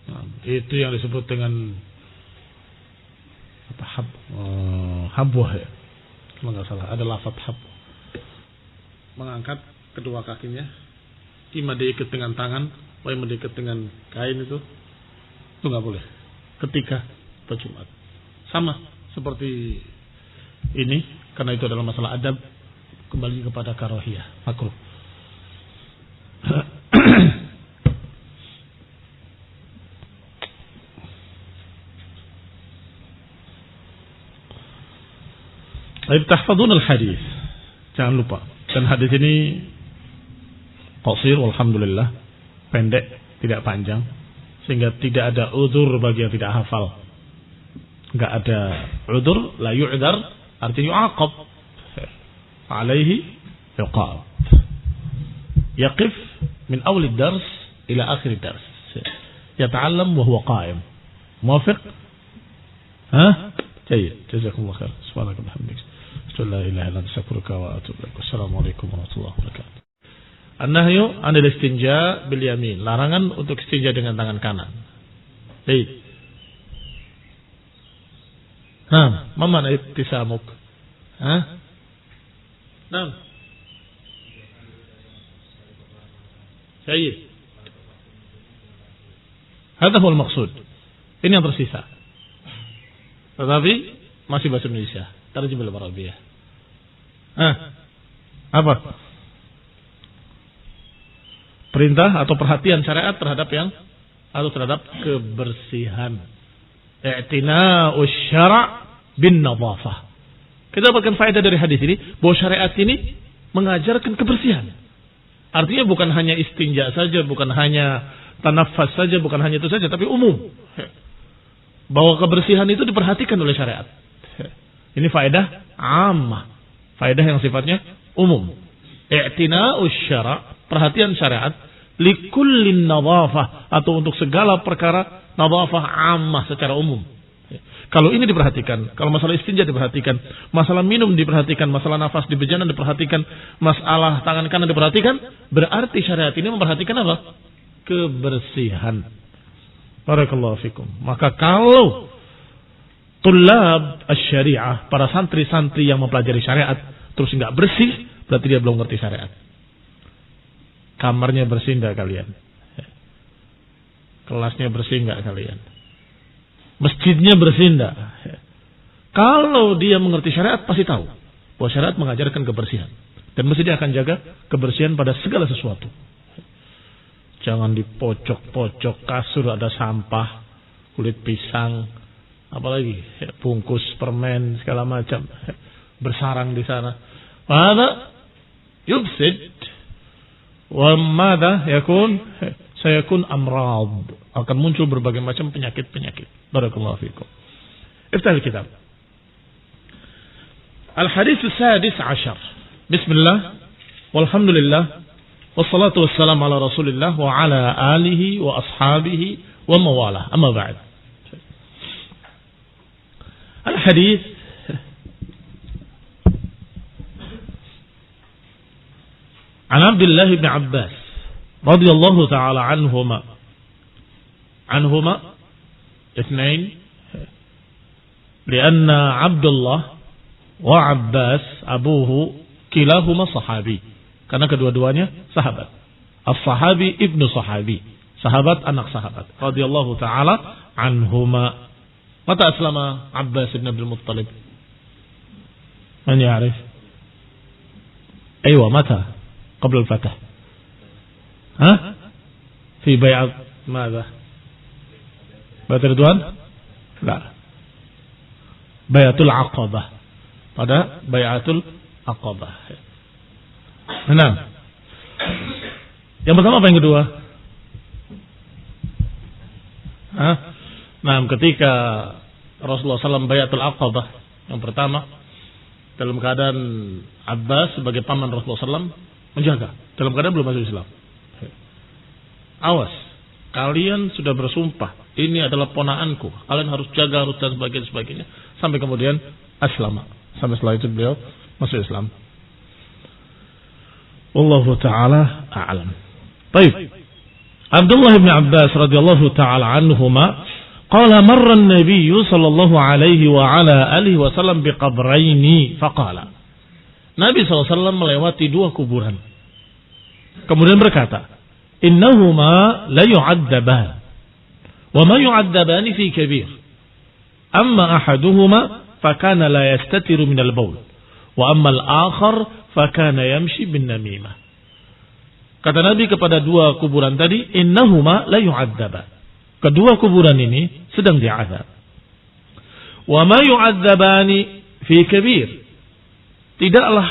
Nah, itu yang disebut dengan apa, habwah ya. Kalau nggak salah ada lafaz habwah. Mengangkat kedua kakinya, ima diikat dengan tangan, ima diikat dengan kain itu nggak boleh. Ketika berjumat, sama seperti ini, karena itu adalah masalah adab, kembali kepada karaahiyah, makruh. Baik, tahfadzun al-hadis. Jangan lupa. Dan hadis ini qasir, alhamdulillah, pendek, tidak panjang, sehingga tidak ada udzur bagi yang tidak hafal. Enggak ada udzur, la yu'dzar, artinya yu'aqab. Alaihi yuqab. Yaqif min awal ad-dars ila akhir ad-dars. Yata'allam wa huwa qa'im. Muwafiq? Baik, jazakumullah khair. Subhanakallahumma wa bihamdika, la ilaha illa anta, astaghfiruka wa atubu ilaik. Wassalamualaikum warahmatullahi wabarakatuh. An-nahyu 'anil istinja bil yamin. Larangan untuk istinja dengan tangan kanan. Baik. Ma mana ibtisamuk? Naam. Baik. Hadha huwa al-maqsud. Ini yang tersisa. Tetapi masih bahasa Indonesia. Tarjim bil Arabiyah. Apa? Perintah atau perhatian syariat terhadap yang atau terhadap kebersihan. I'tina'us syara' bin nadhafah. Kita dapatkan faedah dari hadis ini bahwa syariat ini mengajarkan kebersihan. Artinya bukan hanya istinja saja, bukan hanya tanaffas saja, bukan hanya itu saja, tapi umum. Bahwa kebersihan itu diperhatikan oleh syariat. Ini faedah ammah, faedah yang sifatnya umum. I'tina'us syara', perhatian syariat, likullin nadhafah, atau untuk segala perkara nadhafah ammah secara umum. Kalau ini diperhatikan, kalau masalah istinja diperhatikan, masalah minum diperhatikan, masalah nafas di bejana diperhatikan, masalah tangan kanan diperhatikan, berarti syariat ini memperhatikan apa? Kebersihan. Barakallahu fikum. Maka kalau tulab asy-syariah, para santri-santri yang mempelajari syariat terus enggak bersih, berarti dia belum ngerti syariat. Kamarnya bersih enggak kalian? Kelasnya bersih enggak kalian? Masjidnya bersih enggak? Kalau dia mengerti syariat pasti tahu bahwa syariat mengajarkan kebersihan, dan mesti dia akan jaga kebersihan pada segala sesuatu. Jangan di pojok-pojok kasur ada sampah, kulit pisang, apalagi bungkus permen segala macam bersarang di sana. Mada yubsid wa mada yakun sayakun amrad, akan muncul berbagai macam penyakit-penyakit. Barakallahu fikum. افتح الكتاب. الحديث السادس عشر. بسم الله والحمد لله والصلاة والسلام على رسول الله وعلى آله وأصحابه ومواله. أما بعد. الحديث عن عبد الله بن عباس رضي الله تعالى عنهما اثنين لأن عبد الله وعباس أبوه كلاهما صحابي karena kedua-duanya sahabat. As-sahabi ibnu sahabi, sahabat anak sahabat radhiyallahu taala anhuma. Mata aslama Abbas ibn Abdul Muttalib? Man ya'rif? Aywa, mata? Qabla al-fath. Ha? Fi bai'at madha? Bai'at Ridwan? La. Bai'atul Aqabah. Pada Bai'atul Aqabah. Nah. Yang pertama apa yang kedua? Hah? Nah, ketika Rasulullah SAW Bai'atul Aqabah yang pertama, dalam keadaan Abbas sebagai paman Rasulullah SAW menjaga, dalam keadaan belum masuk Islam. Awas, kalian sudah bersumpah, ini adalah ponaanku, kalian harus jaga, harus dan sebagainya, sampai kemudian aslama. Sampai setelah itu beliau masuk Islam. Wallahu ta'ala a'lam. Baik. Abdullah bin Abbas radhiyallahu ta'ala anhuma qala marra an-nabiy sallallahu alaihi wa ala alihi wasallam biqabraini faqala. Nabi SAW melewati dua kuburan. Kemudian berkata, innahuma la yu'adzaban wa ma yu'adzabani fi kabir. Amma ahaduhuma fakana la yastatiru min al-bawl wa amma al-akhar fakana yamshi bin namimah. Kata Nabi kepada dua kuburan tadi, innahuma la yu'adzaban. Kedua kuburan ini sedang diazab. Wa ma yu'adzabani fi kabir. Tidaklah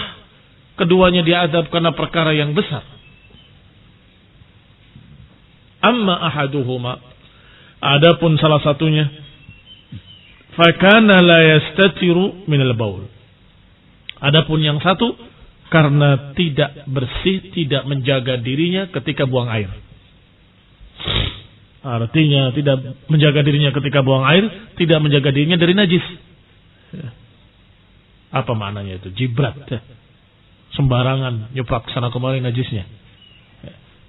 keduanya diazab karena perkara yang besar. Amma ahaduhuma, adapun salah satunya, fakana la yastatiru minal baul. Adapun yang satu, karena tidak bersih, tidak menjaga dirinya ketika buang air. Artinya tidak menjaga dirinya ketika buang air, tidak menjaga dirinya dari najis. Apa maknanya itu? Jibrat, sembarangan nyeprak sana kemari najisnya.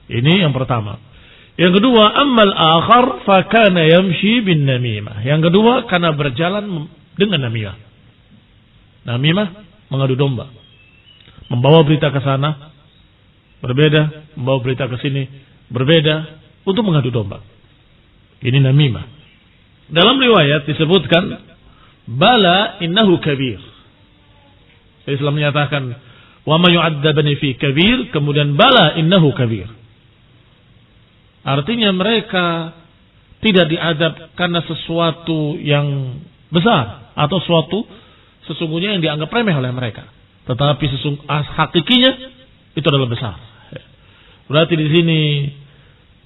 Ini yang pertama. Yang kedua, ammal akhar fakana yamshi bin namimah. Yang kedua, karena berjalan dengan namimah. Namimah mengadu domba, membawa berita ke sana berbeda, membawa berita ke sini berbeda untuk mengadu domba. Ini namimah. Dalam riwayat disebutkan bala innahu kabir. Islam menyatakan wa ma yu'adzabani fi kabir, kemudian bala innahu kabir. Artinya mereka tidak diadab karena sesuatu yang besar atau sesuatu sesungguhnya yang dianggap remeh oleh mereka, tetapi hakikinya itu adalah besar. Berarti di sini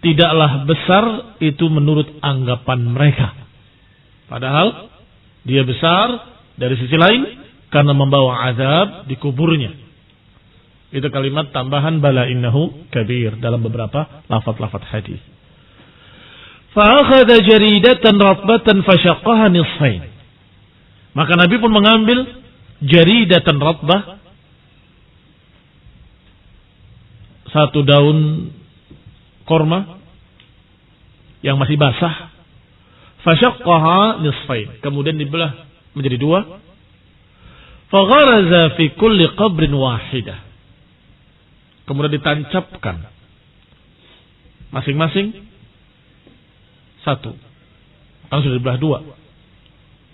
tidaklah besar itu menurut anggapan mereka, padahal dia besar dari sisi lain karena membawa azab di kuburnya. Itu kalimat tambahan bala innahu kabir dalam beberapa lafaz-lafaz hadis. Fa akhadha jaridatan ratbatan fashaqqaha nisfain. Maka Nabi pun mengambil jaridatan ratbah, satu daun korma yang masih basah, fashaqqaha nisfain, kemudian dibelah menjadi dua. Fa gharaza fi kulli qabrin wahidah. Kemudian ditancapkan masing-masing satu. Kan sudah dibelah dua.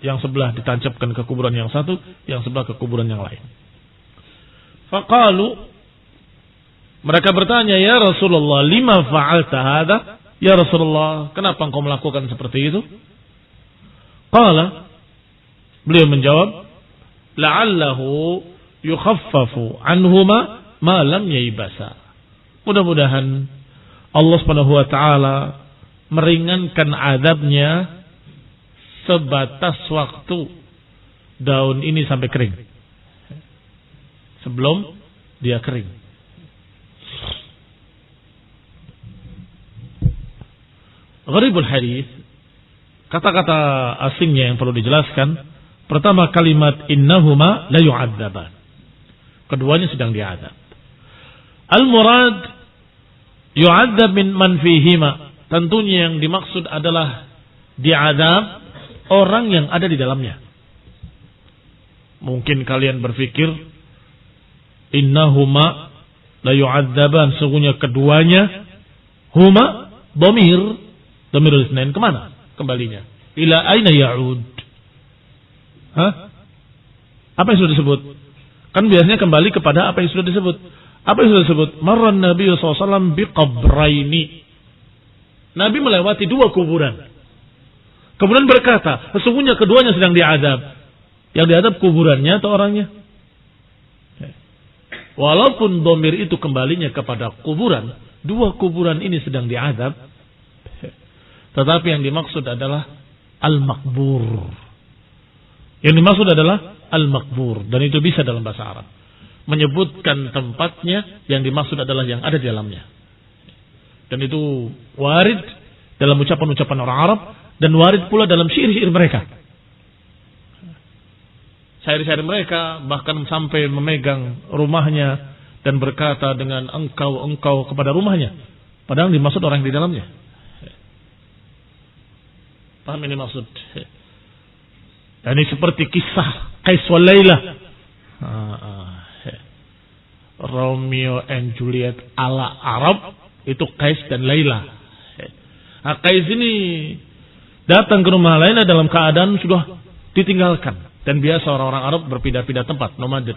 Yang sebelah ditancapkan ke kuburan yang satu, yang sebelah ke kuburan yang lain. Faqalu, mereka bertanya, ya Rasulullah, lima fa'alta hadha? Ya Rasulullah, kenapa engkau melakukan seperti itu? Qala, beliau menjawab, la'allahu yukhaffafu anhuma malam yaibasa. Mudah-mudahan Allah Subhanahu wa taala meringankan azabnya sebatas waktu daun ini sampai kering. Sebelum dia kering. Gharibul hadis, kata-kata asingnya yang perlu dijelaskan. Pertama kalimat innahuma la yu'adzaban. Keduanya sedang diazab. Al-murad yu'adzab min man fihima. Tentunya yang dimaksud adalah diazab orang yang ada di dalamnya. Mungkin kalian berpikir innahuma la yu'adzaban, sesungguhnya keduanya, huma dhamirul itsnain, kemana kembalinya? Ila aina ya'ud? Apa yang sudah disebut? Kan biasanya kembali kepada apa yang sudah disebut. Apa yang sudah disebut? Marran Nabi SAW biqabraini. Nabi melewati 2 kuburan. Kemudian berkata, sesungguhnya keduanya sedang diazab. Yang diazab kuburannya atau orangnya? Walaupun dhamir itu kembalinya kepada kuburan, 2 kuburan ini sedang diazab. Tetapi yang dimaksud adalah al-maqbur. Yang dimaksud adalah al-maqbur. Dan itu bisa dalam bahasa Arab. Menyebutkan tempatnya, yang dimaksud adalah yang ada di dalamnya. Dan itu warid dalam ucapan-ucapan orang Arab. Dan warid pula dalam syair-syair mereka. Syair-syair mereka bahkan sampai memegang rumahnya dan berkata dengan engkau kepada rumahnya. Padahal dimaksud orang di dalamnya. Paham ini maksud? Dan ini seperti kisah Qais wal Laila. Romeo and Juliet ala Arab, itu Qais dan Laila. Qais ini datang ke rumah Laila dalam keadaan sudah ditinggalkan. Dan biasa orang-orang Arab berpindah-pindah tempat, nomaden.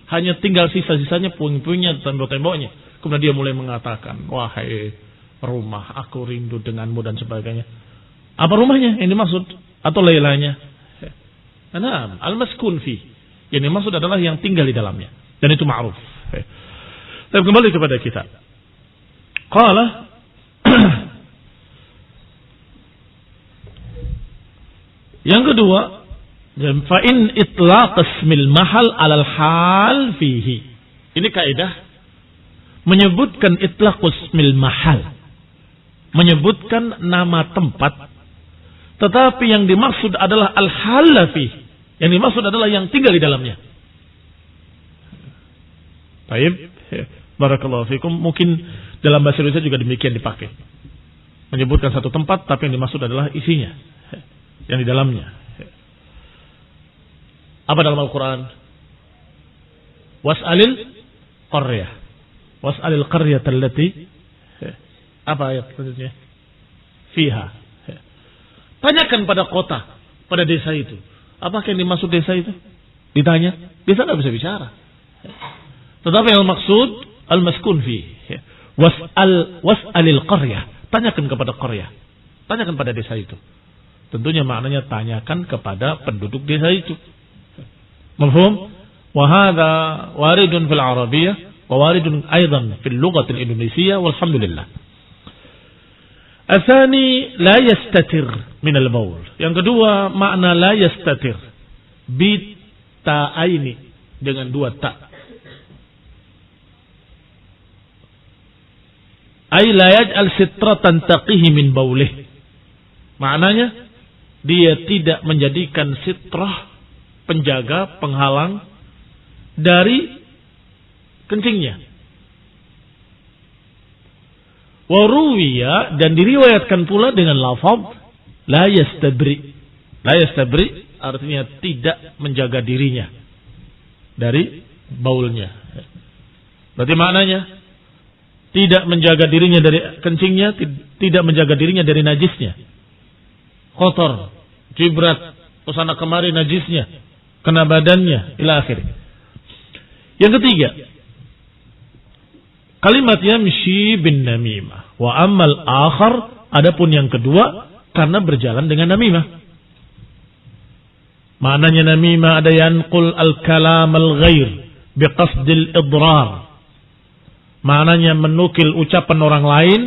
Hanya tinggal sisa-sisanya, puing-puingnya, tembok-temboknya. Kemudian dia mulai mengatakan, wahai rumah, aku rindu denganmu dan sebagainya. Apa rumahnya yang dimaksud? Atau Lailanya? Nah, al-maskun fi. Yang dimaksud adalah yang tinggal di dalamnya. Dan itu ma'ruf. Tapi kembali kepada kita. Qala yang kedua, fa in itlaq ismil mahal 'alal hal fihi. Ini kaidah menyebutkan itlaq ismil mahal. Menyebutkan nama tempat, tetapi yang dimaksud adalah al-hal fihi. Yang dimaksud adalah yang tinggal di dalamnya. Baik, barakallahu fikum. Mungkin dalam bahasa Indonesia juga demikian dipakai. Menyebutkan satu tempat, tapi yang dimaksud adalah isinya, yang di dalamnya. Apa dalam Al-Quran? Was'alil qaryah. Was'alil qaryah allati. Apa ayat selanjutnya? Fiha. Tanyakan pada kota, pada desa itu. Apakah yang dimaksud desa itu? Ditanya. Desa tidak bisa bicara. Tetapi yang maksud al-maskun fi. Was'alil qaryah. Tanyakan kepada qaryah. Tanyakan pada desa itu. Tentunya maknanya tanyakan kepada penduduk desa itu. Mafhum? Wa hadha waridun fil Arabiyyah wa waridun aidan fil lughah al-Indonesiyah walhamdulillah. Atsani la yastatir min al-baul. Yang kedua makna la yastatir bi ta'aini, dengan 2 ta. Ay la yaj'al sitratan taqihi min baulih. Maknanya dia tidak menjadikan sitrah, penjaga, penghalang dari kencingnya. Waruwiya, dan diriwayatkan pula dengan lafaz la yastabri. La yastabri artinya tidak menjaga dirinya dari baulnya. Berarti maknanya tidak menjaga dirinya dari kencingnya, tidak menjaga dirinya dari najisnya. Kotor, jibrat, kesana kemari najisnya, kena badannya, ila akhir. Yang ketiga, kalimat yamshi bin namimah. Wa ammal akhar, adapun yang kedua karena berjalan dengan namimah. Maknanya namimah ada yanqul al-kalam al-ghair biqasdil idrar. Maknanya menukil ucapan orang lain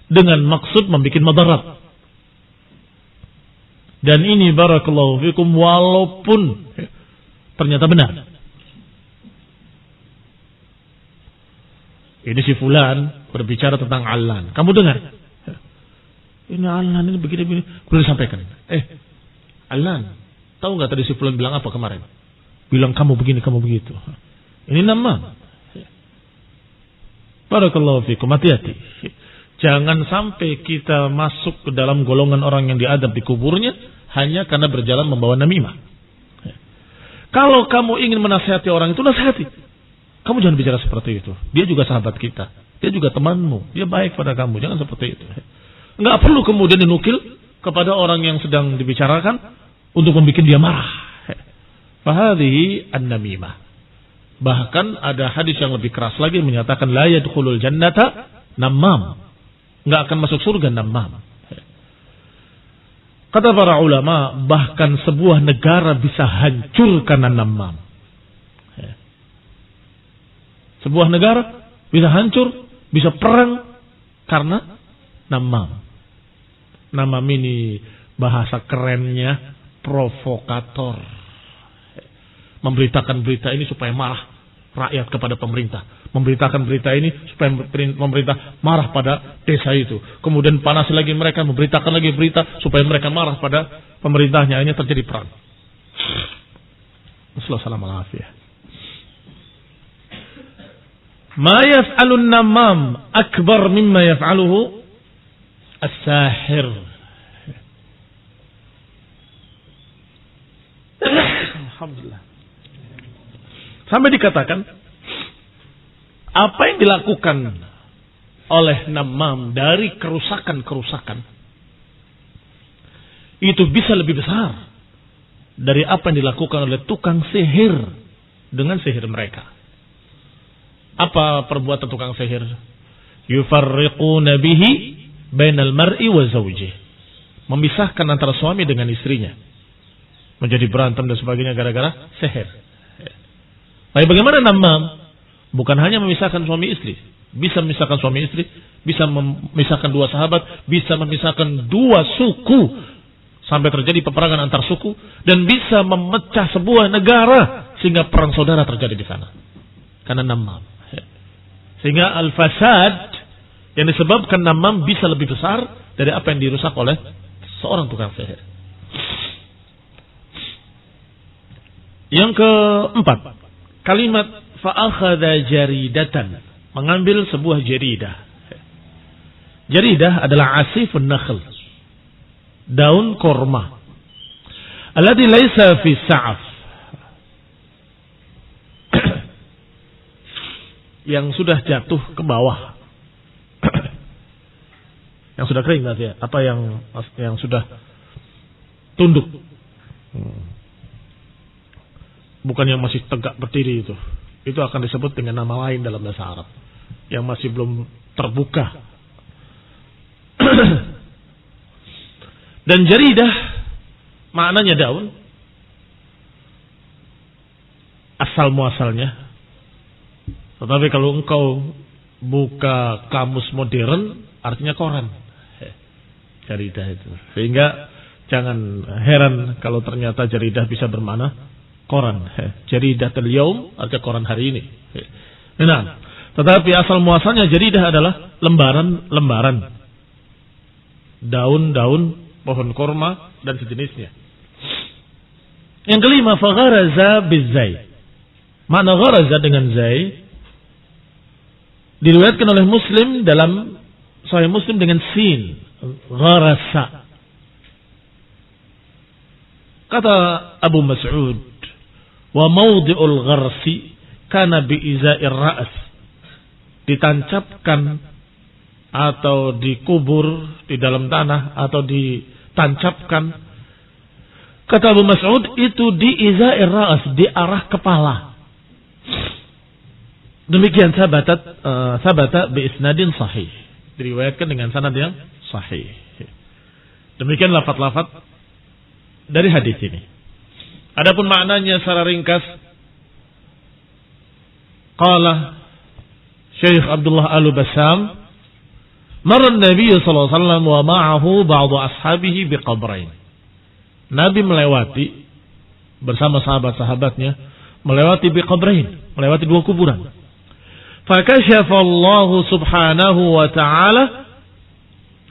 dengan maksud membuat madarat. Dan ini barakallahu fikum walaupun ternyata benar. Ini si fulan berbicara tentang Allan. Kamu dengar? Ini Allan ini begini-begini. Boleh sampaikan. Allan, tahu nggak tadi si fulan bilang apa kemarin? Bilang kamu begini, kamu begitu. Ini namam. Barakallahu fikum, hati-hati. Jangan sampai kita masuk ke dalam golongan orang yang diadab di kuburnya hanya karena berjalan membawa namimah. Kalau kamu ingin menasihati orang itu, nasihati. Kamu jangan bicara seperti itu. Dia juga sahabat kita. Dia juga temanmu. Dia baik pada kamu. Jangan seperti itu. Enggak perlu kemudian dinukil kepada orang yang sedang dibicarakan untuk membuat dia marah. Fahadhihi an-namimah. Bahkan ada hadis yang lebih keras lagi menyatakan la yadkhulul jannata namam. Enggak akan masuk surga namam. Kata para ulama, bahkan sebuah negara bisa hancur karena namam. Sebuah negara bisa hancur, bisa perang karena namam. Namam ini bahasa kerennya provokator. Memberitakan berita ini supaya marah rakyat kepada pemerintah. Memberitakan berita ini supaya pemerintah marah pada desa itu. Kemudian panas lagi mereka memberitakan lagi berita supaya mereka marah pada pemerintahnya. Akhirnya terjadi perang. Assalamualaikum. Ma yaf'alun namam akbar mimma yaf'aluhu as-sahir. Alhamdulillah. Sampai dikatakan apa yang dilakukan oleh namam dari kerusakan-kerusakan itu bisa lebih besar dari apa yang dilakukan oleh tukang sihir dengan sihir mereka. Apa perbuatan tukang sihir? Yufarriquna bihi bainal mar'i wa zawjih. Memisahkan antara suami dengan istrinya. Menjadi berantem dan sebagainya gara-gara sihir. Tapi bagaimana namam? Bukan hanya memisahkan suami istri. Bisa memisahkan suami istri. Bisa memisahkan dua sahabat. Bisa memisahkan dua suku. Sampai terjadi peperangan antar suku. Dan bisa memecah sebuah negara. Sehingga perang saudara terjadi di sana. Karena namam. Sehingga al-fasad yang disebabkan namam bisa lebih besar dari apa yang dirusak oleh seorang tukang sihir. Yang keempat, kalimat fa'akhadha jaridatan, mengambil sebuah jaridah. Jaridah adalah asifun nakhl, daun korma, alladhi laisa fi sa'af, yang sudah jatuh ke bawah, yang sudah kering nanti ya, apa yang sudah tunduk, bukan yang masih tegak berdiri itu akan disebut dengan nama lain dalam bahasa Arab, yang masih belum terbuka. Dan jaridah maknanya daun, asal muasalnya. Tetapi kalau engkau buka kamus modern, artinya koran. Jaridah itu. Sehingga jangan heran kalau ternyata jaridah bisa bermakna koran. Jaridatul yaum, artinya koran hari ini. Nah, tetapi asal muasalnya jaridah adalah lembaran-lembaran. Daun-daun pohon korma dan sejenisnya. Yang kelima, fagharaza bizai. Makna gharaza dengan zai diriwayatkan oleh Muslim dalam Sahih Muslim dengan sin, gharasa. Kata Abu Mas'ud, wa mawdi'ul gharsi kana bi iza'ir ra's, ditancapkan atau dikubur di dalam tanah atau ditancapkan. Kata Abu Mas'ud itu di iza'ir ra's, di arah kepala. Demikian sabata bi isnadin sahih, diriwayatkan dengan sanad yang sahih. Demikian lafaz-lafaz dari hadis ini. Adapun maknanya secara ringkas, qala Syekh Abdullah Al-Bassam, marra an-nabiy sallallahu alaihi wasallam wa ma'ahu ba'd ashabihi biqabrain. Nabi melewati bersama sahabat-sahabatnya, melewati biqabrain, melewati 2 kuburan. Fakashafa Allah subhanahu wa ta'ala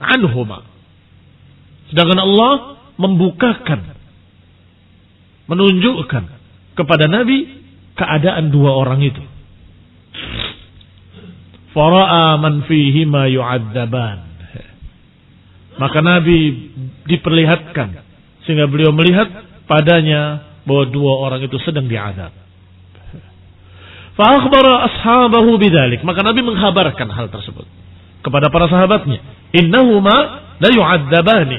anhuma. Sedangkan Allah membukakan, menunjukkan kepada Nabi keadaan 2 orang itu. Fara'a man fihima yu'adzaban. Maka Nabi diperlihatkan sehingga beliau melihat padanya bahwa 2 orang itu sedang diazab. Fa akhbara ashabahu bidzalik. Maka Nabi menghabarkan hal tersebut kepada para sahabatnya. Innahuma la yu'adzabani.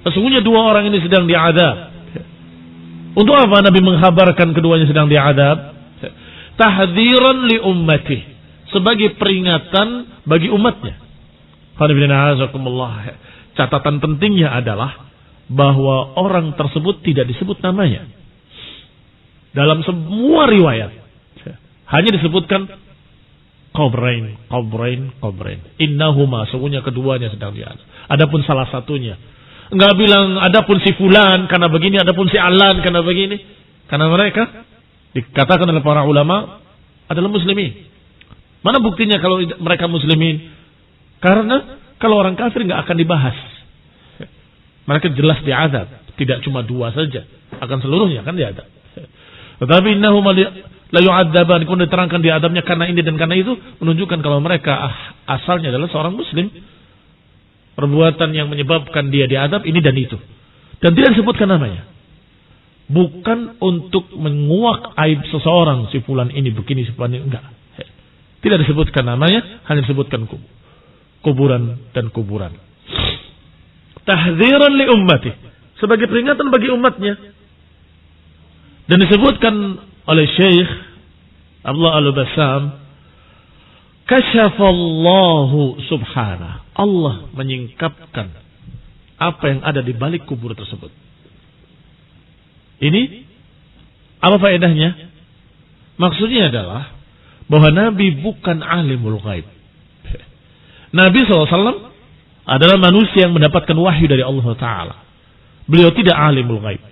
Sesungguhnya 2 orang ini sedang diazab. Untuk apa Nabi menghabarkan keduanya sedang diazab? Tahdziran li ummati, sebagai peringatan bagi umatnya. Catatan pentingnya adalah bahwa orang tersebut tidak disebut namanya. Dalam semua riwayat hanya disebutkan qabrain. Innahuma, sesungguhnya keduanya sedang diazab. Adapun salah satunya, enggak bilang adapun si fulan karena begini, adapun si alan karena begini. Karena mereka dikatakan oleh para ulama adalah muslimin. Mana buktinya kalau mereka muslimin? Karena kalau orang kafir enggak akan dibahas. Mereka jelas diazab, tidak cuma 2 saja, akan seluruhnya kan diazab. Tetapi innahuma la yu'adzaban, pun diterangkan diazabnya karena ini dan karena itu, menunjukkan kalau mereka asalnya adalah seorang muslim. Perbuatan yang menyebabkan dia diazab ini dan itu. Dan tidak disebutkan namanya. Bukan untuk menguak aib seseorang, si fulan ini begini, si fulan ini enggak. Tidak disebutkan namanya, hanya disebutkan kuburan dan kuburan. Tahdziran li ummati, sebagai peringatan bagi umatnya. Dan disebutkan oleh Syekh Abdullah Al-Bassam, kasyafallahu subhanahu, Allah menyingkapkan apa yang ada di balik kubur tersebut. Ini apa faedahnya? Maksudnya adalah bahwa Nabi bukan alimul ghaib. Nabi SAW adalah manusia yang mendapatkan wahyu dari Allah Ta'ala. Beliau tidak alimul ghaib.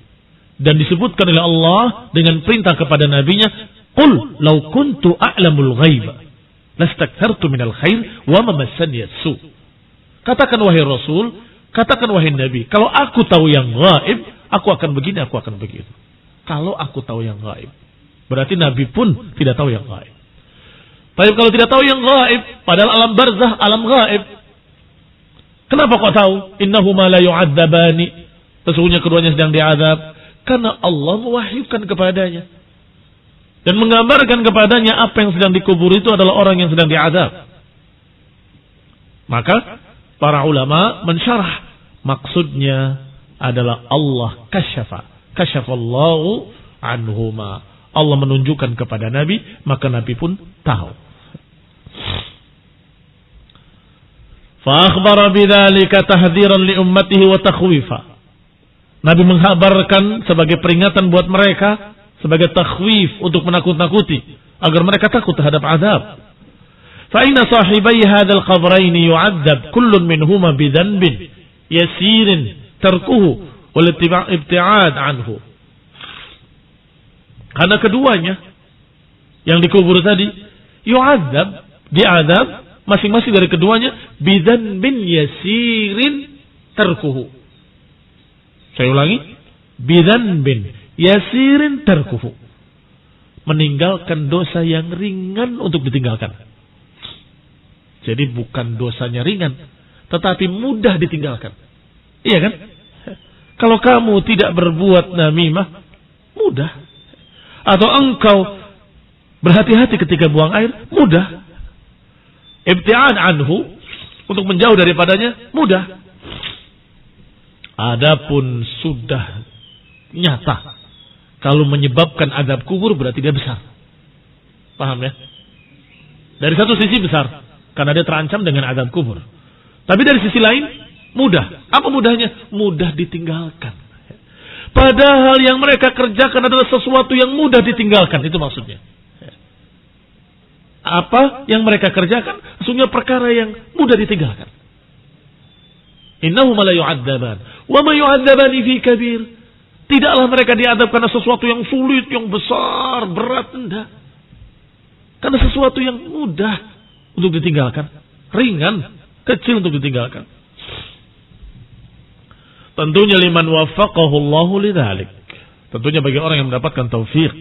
Dan disebutkan oleh Allah dengan perintah kepada nabinya, qul law kuntu a'lamul ghaiba lastakthartu minal khair wa ma massani as-su. Katakan wahai Rasul, katakan wahai Nabi, kalau aku tahu yang gaib, aku akan begini, aku akan begitu. Kalau aku tahu yang gaib, berarti Nabi pun tidak tahu yang gaib. Tapi kalau tidak tahu yang gaib, padahal alam barzah, alam gaib, kenapa kok tahu? Innahuma la yu'adzabani, sesungguhnya keduanya sedang diazab. Karena Allah mewahyukan kepadanya dan menggambarkan kepadanya apa yang sedang dikubur itu adalah orang yang sedang diazab. Maka para ulama mensyarah, maksudnya adalah Allah kasyafallahu anhuma. Allah menunjukkan kepada Nabi, maka Nabi pun tahu. Fa akhbara bidzalika tahdziran li ummatihi wa takhwifa. Nabi menghabarkan sebagai peringatan buat mereka, sebagai takhwif untuk menakut-nakuti agar mereka takut terhadap azab. Fa inna sahibai hadzal qabraini yu'adzab kullun minhuma bi dhanbin yasirin tarkuhu wal ibti'ad anhu. Karena keduanya yang dikubur tadi yu'adzab, diazab masing-masing dari keduanya bi dhanbin yasirin tarkuhu. Saya ulangi, bidzanbin yasirin tarkuhu, meninggalkan dosa yang ringan untuk ditinggalkan. Jadi bukan dosanya ringan, tetapi mudah ditinggalkan. Iya kan? Kalau kamu tidak berbuat namimah, mudah. Atau engkau berhati-hati ketika buang air, mudah. Ibti'ad anhu, untuk menjauh daripadanya, mudah. Adapun sudah nyata kalau menyebabkan azab kubur, berarti dia besar. Paham ya? Dari satu sisi besar karena dia terancam dengan azab kubur. Tapi dari sisi lain mudah. Apa mudahnya? Mudah ditinggalkan. Padahal yang mereka kerjakan adalah sesuatu yang mudah ditinggalkan. Itu maksudnya. Apa yang mereka kerjakan sesungguhnya perkara yang mudah ditinggalkan. Innahuma la yu'adzaban wa ma yu'adzabani fi kabir. Tidaklah mereka diadab karena sesuatu yang sulit, yang besar, berat, enggak. Karena sesuatu yang mudah untuk ditinggalkan, ringan, kecil untuk ditinggalkan. Tentunya liman waffaqahu Allahu lidzalik. Tentunya bagi orang yang mendapatkan taufik.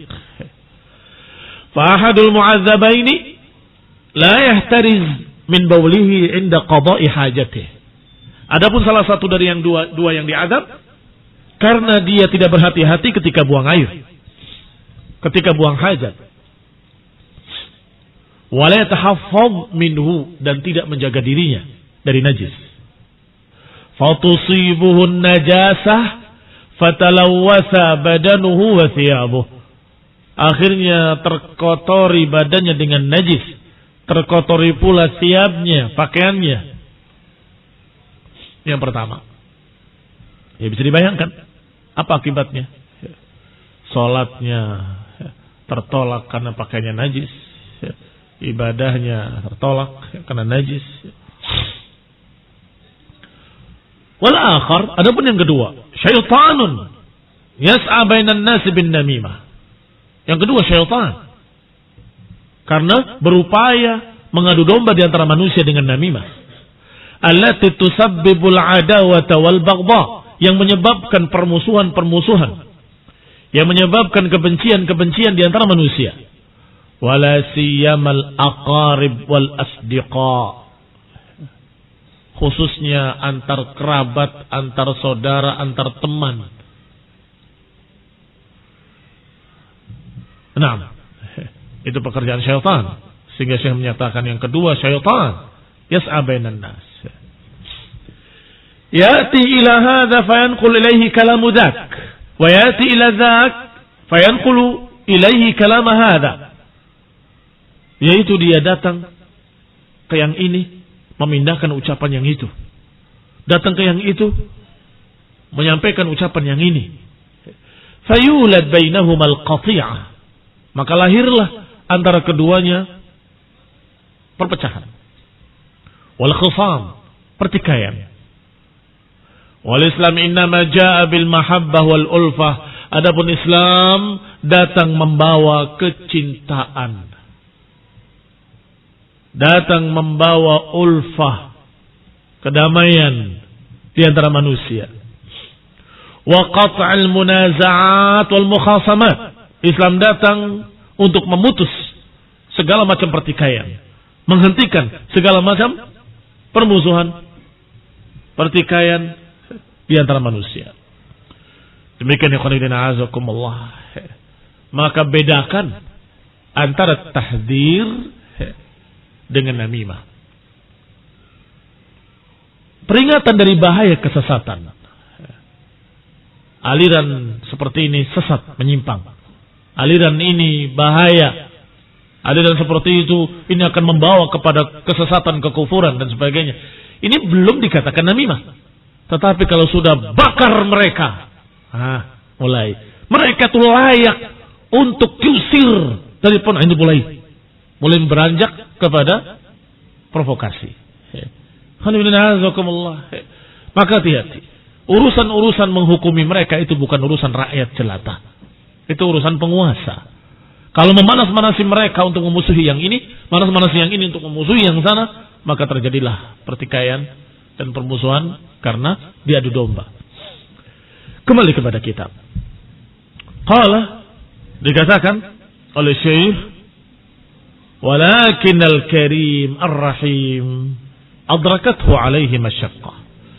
Fa ahadul mu'adzabaini la yahtariz min baulihi inda qada'i hajatihi. Adapun salah satu dari yang dua yang diadab karena dia tidak berhati-hati ketika buang air, ketika buang hajat. Wa la yatahaffaz minhu, dan tidak menjaga dirinya dari najis. Fatusibuhu najasah fatalawwasa badanuhu wa thiyabuh. Akhirnya terkotori badannya dengan najis, terkotori pula siapnya, pakaiannya. Yang pertama, ya bisa dibayangkan apa akibatnya? Salatnya tertolak karena pakaiannya najis, ibadahnya tertolak karena najis. Wal akhar, adapun yang kedua, syaitanun yas'a bainan nas bin namimah. Yang kedua syaitan, karena berupaya mengadu domba di antara manusia dengan namimah. Allati tusabbibul adawata wal baghdha, yang menyebabkan permusuhan-permusuhan, yang menyebabkan kebencian-kebencian di antara manusia. Wala siyamal aqarib wal asdiqa, khususnya antar kerabat, antar saudara, antar teman. Nah, itu pekerjaan syaitan. Sehingga Syekh menyatakan yang kedua syaitan yas'a bainan nas. Ya'ti ila hadza fayanqul ilaihi kalamu dzak, wa ya'ti ila dzak fayanqulu ilaihi kalam hadza. Yaitu dia datang ke yang ini, memindahkan ucapan yang itu. Datang ke yang itu, menyampaikan ucapan yang ini. Fayulad bainahumal qati'ah, maka lahirlah antara keduanya perpecahan. Wal khusam, pertikaian. Wal Islam innama jaa bil mahabbah wal ulfah. Adapun Islam datang membawa kecintaan, datang membawa ulfah, kedamaian di antara manusia. Wa qat'al munaza'at wal mukhasamat. Islam datang untuk memutus segala macam pertikaian, menghentikan segala macam permusuhan, pertikaian di antara manusia. Demikian ikhwan a'azakumullah. Maka bedakan antara tahdzir dengan namimah. Peringatan dari bahaya kesesatan. Aliran seperti ini sesat, menyimpang. Aliran ini bahaya. Aliran seperti itu ini akan membawa kepada kesesatan, kekufuran dan sebagainya. Ini belum dikatakan namimah. Tetapi kalau sudah bakar mereka, mulai. Mereka itu layak untuk diusir dari pun ini mulai beranjak kepada provokasi. Maka hati-hati. Urusan-urusan menghukumi mereka itu bukan urusan rakyat jelata. Itu urusan penguasa. Kalau memanas-manasi mereka untuk memusuhi yang ini, manas-manasi yang ini untuk memusuhi yang sana, maka terjadilah pertikaian dan permusuhan karena diadu domba. Kembali kepada kitab. Qala, dikatakan oleh Syekh, walakin al-karim ar-rahim adrakathu alaihi masyaqqah.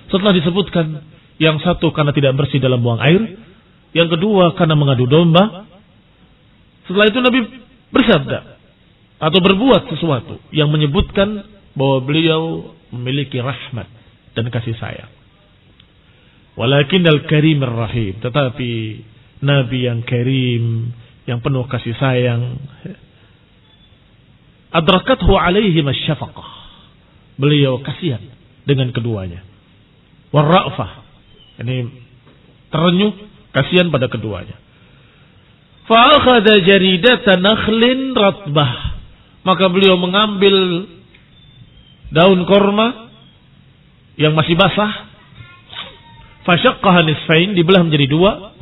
Setelah disebutkan yang satu karena tidak bersih dalam buang air, yang kedua karena mengadu domba, setelah itu Nabi bersabda atau berbuat sesuatu yang menyebutkan bahwa beliau memiliki rahmat dan kasih sayang. Walakin al-karim ar-rahim, tetapi Nabi yang karim, yang penuh kasih sayang, adrakathu alaihi masyafaqah, beliau kasihan dengan keduanya. Warra'fah, ini terenyuh kasihan pada keduanya. Fa'akhadha jaridata nakhlin ratbah, maka beliau mengambil daun korma yang masih basah, fasyaqqaha nisfain, dibelah menjadi dua,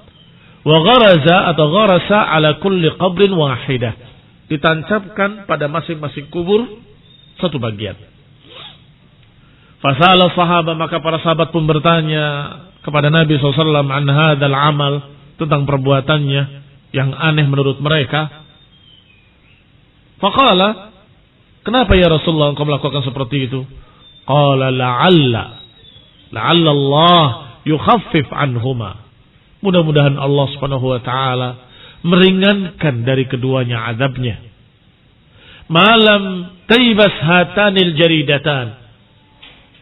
Wa gharaza atau gharasa ala kulli qabrin wahidah. Ditancapkan pada masing-masing kubur satu bagian. Fasala sahabat, maka para sahabat pun bertanya kepada Nabi SAW an hadzal amal, tentang perbuatannya yang aneh menurut mereka. Faqala, kenapa ya Rasulullah engkau melakukan seperti itu? Qala la'alla Allah yukhaffif anhuma. Mudah-mudahan Allah Subhanahu wa taala meringankan dari keduanya azabnya. Malam taibas hatanil jaridatan.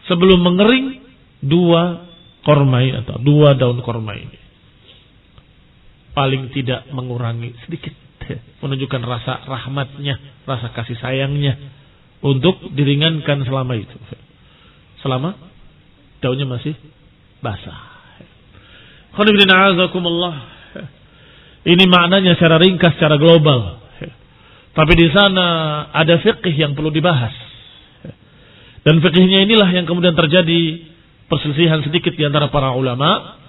Sebelum mengering dua korma atau dua daun korma ini. Paling tidak mengurangi sedikit, menunjukkan rasa rahmatnya, rasa kasih sayangnya untuk diringankan selama itu. Selama daunnya masih basah. Ini maknanya secara ringkas, secara global. Tapi di sana ada fiqh yang perlu dibahas. Dan fiqhnya inilah yang kemudian terjadi perselisihan sedikit di antara para ulama.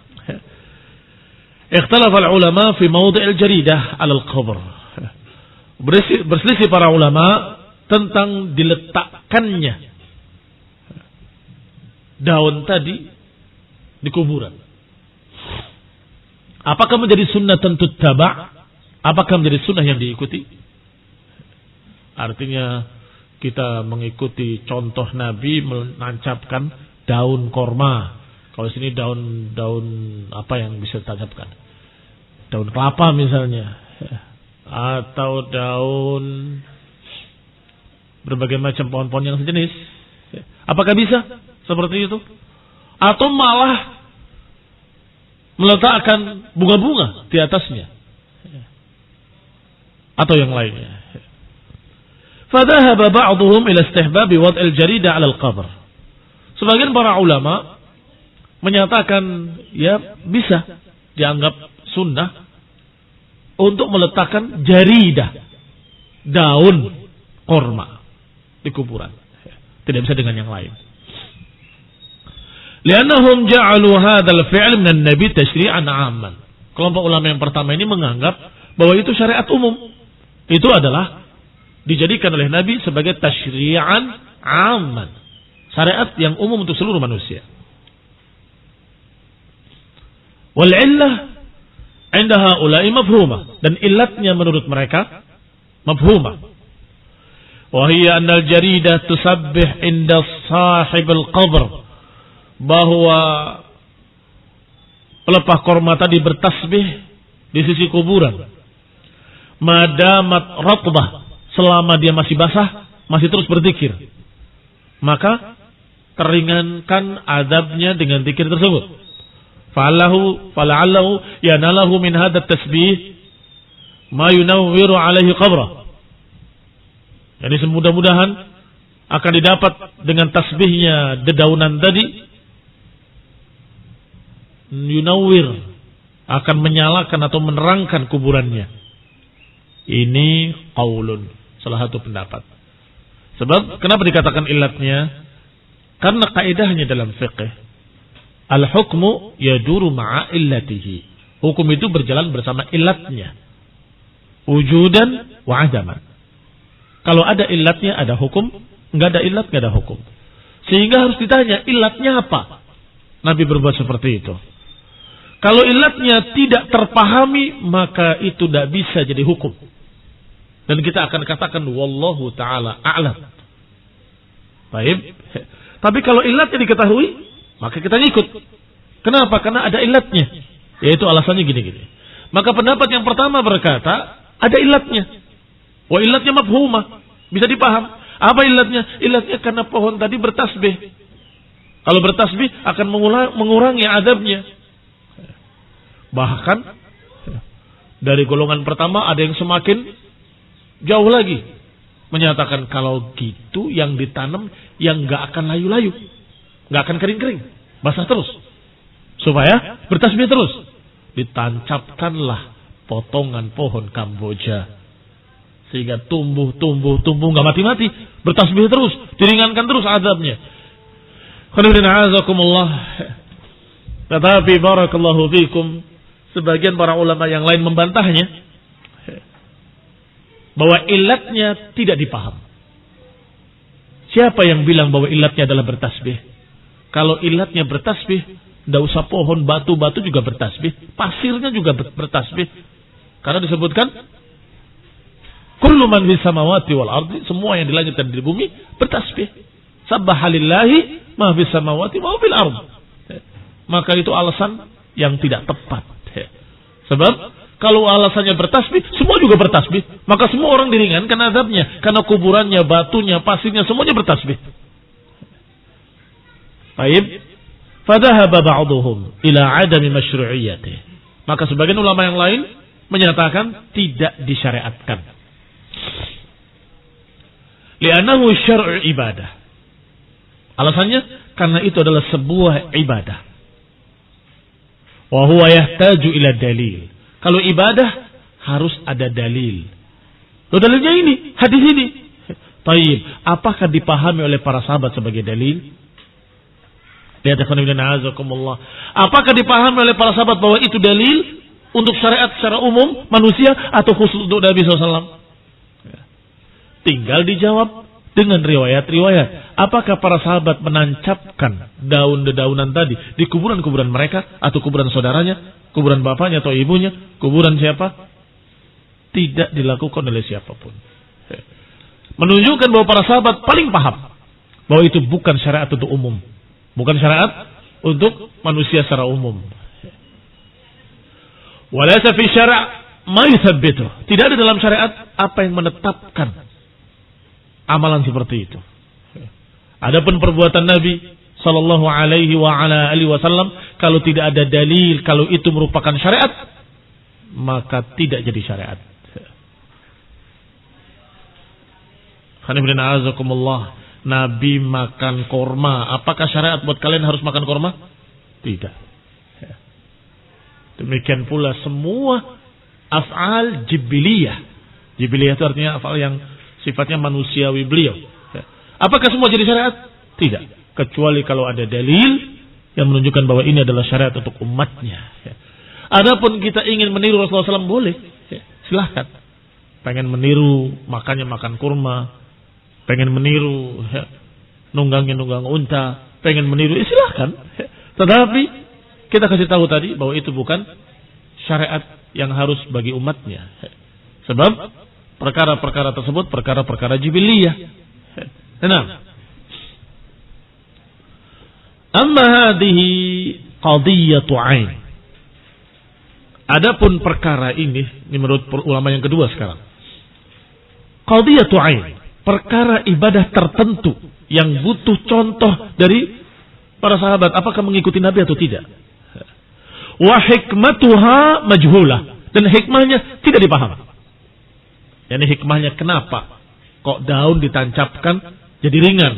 Ikhtalafa al-ulama fi mawdi' al-jaridah 'ala al-qabr. Berselisih para ulama tentang diletakkannya daun tadi di kuburan. Apakah menjadi sunnah tentu taba'? Apakah menjadi sunnah yang diikuti? Artinya kita mengikuti contoh Nabi menancapkan daun korma. Kalau sini daun apa yang bisa ditancapkan? Daun kelapa misalnya, atau daun berbagai macam pohon-pohon yang sejenis. Apakah bisa seperti itu? Atau malah meletakkan bunga-bunga di atasnya, atau yang lainnya? Fadhahaba ba'dhum ila istihbab wad'il jarida 'ala al-qabr. Sebagian para ulama menyatakan ya bisa dianggap sunnah untuk meletakkan jaridah, daun korma di kuburan. Tidak bisa dengan yang lain. Li'annahum ja'alu hadzal fi'l min an-nabi tashri'an 'amman. Kelompok ulama yang pertama ini menganggap bahwa itu syariat umum. Itu adalah dijadikan oleh Nabi sebagai tasyri'an 'amman. Syariat yang umum untuk seluruh manusia. Wal illah 'inda haula'i mafhumah, dan illatnya menurut mereka mafhumah. Wa hiya anna al-jaridah tusabbih 'inda sahibil qabr, bahwa pelepah korma tadi bertasbih di sisi kuburan. Madamat ratbah, selama dia masih basah, masih terus berzikir, maka teringankan azabnya dengan zikir tersebut. Fala'allahu yanalahu min hadat tasbih ma yunawwiru alaihi qabra. Jadi semudah-mudahan akan didapat dengan tasbihnya dedaunan tadi, yunawwir, akan menyalakan atau menerangkan kuburannya. Ini qaulun, salah satu pendapat. Sebab kenapa dikatakan illatnya? Karena kaidahnya dalam fiqh, al-hukmu yaduru ma'a illatihi. Hukum itu berjalan bersama illatnya. Wujudan wa adaman. Kalau ada illatnya ada hukum, enggak ada illat enggak ada hukum. Sehingga harus ditanya, illatnya apa? Nabi berbuat seperti itu. Kalau illatnya tidak terpahami, maka itu tidak bisa jadi hukum. Dan kita akan katakan wallahu ta'ala a'lam. Baik. Tapi kalau illatnya diketahui, maka kita ngikut. Kenapa? Karena ada illatnya. Yaitu alasannya gini-gini. Maka pendapat yang pertama berkata, ada illatnya. Wa illatnya mafhumah. Bisa dipaham. Apa illatnya? Illatnya karena pohon tadi bertasbih. Kalau bertasbih akan mengurangi adabnya. Bahkan dari golongan pertama ada yang semakin jauh lagi, menyatakan kalau gitu yang ditanam yang gak akan layu-layu, gak akan kering-kering, basah terus, supaya bertasbih terus. Ditancapkanlah potongan pohon Kamboja sehingga tumbuh gak mati-mati, bertasbih terus, diringankan terus azabnya. Tetapi barakallahu fikum, sebagian para ulama yang lain membantahnya, bahwa ilatnya tidak dipaham. Siapa yang bilang bahwa ilatnya adalah bertasbih? Kalau ilatnya bertasbih, tidak usah pohon, batu juga bertasbih, pasirnya juga bertasbih. Karena disebutkan kullu man fis samawati wal ardi, semua yang di langit dan di bumi bertasbih. Sabbahalillahi ma fis samawati wa fil ardi. Maka itu alasan yang tidak tepat. Sebab kalau alasannya bertasbih, semua juga bertasbih, maka semua orang diringankan azabnya karena kuburannya, batunya, pasirnya semuanya bertasbih. Baik. Fadhahaba ba'dhum ila 'adami masyru'iyyatih. Maka sebagian ulama yang lain menyatakan tidak disyariatkan. Li'annahu syar'u ibadah. Alasannya karena itu adalah sebuah ibadah. Wa huwa yahtaju ila dalil. Kalau ibadah harus ada dalil. Loh, dalilnya ini, hadis ini. Taib, apakah dipahami oleh para sahabat sebagai dalil? Lihat azakumullah. Apakah dipahami oleh para sahabat bahwa itu dalil untuk syariat secara umum manusia atau khusus untuk Nabi SAW? Tinggal dijawab dengan riwayat-riwayat. Apakah para sahabat menancapkan daun-dedaunan tadi di kuburan-kuburan mereka atau kuburan saudaranya, kuburan bapaknya atau ibunya, kuburan siapa? Tidak dilakukan oleh siapapun. Menunjukkan bahwa para sahabat paling paham bahwa itu bukan syariat untuk umum, bukan syariat untuk manusia secara umum. Walaysa fi syara' ma yuthabbitu. Tidak ada dalam syariat apa yang menetapkan amalan seperti itu. Adapun perbuatan Nabi sallallahu alaihi wa ala alihi wasallam, kalau tidak ada dalil kalau itu merupakan syariat, maka tidak jadi syariat. Khanifidina azakumullah. Nabi makan korma, apakah syariat buat kalian harus makan korma? Tidak. Demikian pula semua af'al jibiliyah. Jibiliyah itu artinya af'al yang sifatnya manusiawi beliau. Apakah semua jadi syariat? Tidak. Kecuali kalau ada dalil yang menunjukkan bahwa ini adalah syariat untuk umatnya. Adapun kita ingin meniru Rasulullah SAW boleh. Silahkan. Pengen meniru makannya makan kurma, pengen meniru nunggangnya nunggang unta, pengen meniru, silahkan. Tetapi kita kasih tahu tadi bahwa itu bukan syariat yang harus bagi umatnya. Sebab perkara-perkara tersebut perkara-perkara jibiliyah. Nah, amma hadhihi qadiyatu 'ain. Adapun perkara ini menurut ulama yang kedua sekarang. Qadiyatu 'ain, perkara ibadah tertentu yang butuh contoh dari para sahabat, apakah mengikuti Nabi atau tidak. Wa hikmatuha majhulah, dan hikmahnya tidak dipahami. Yani hikmahnya kenapa kok daun ditancapkan jadi ringan?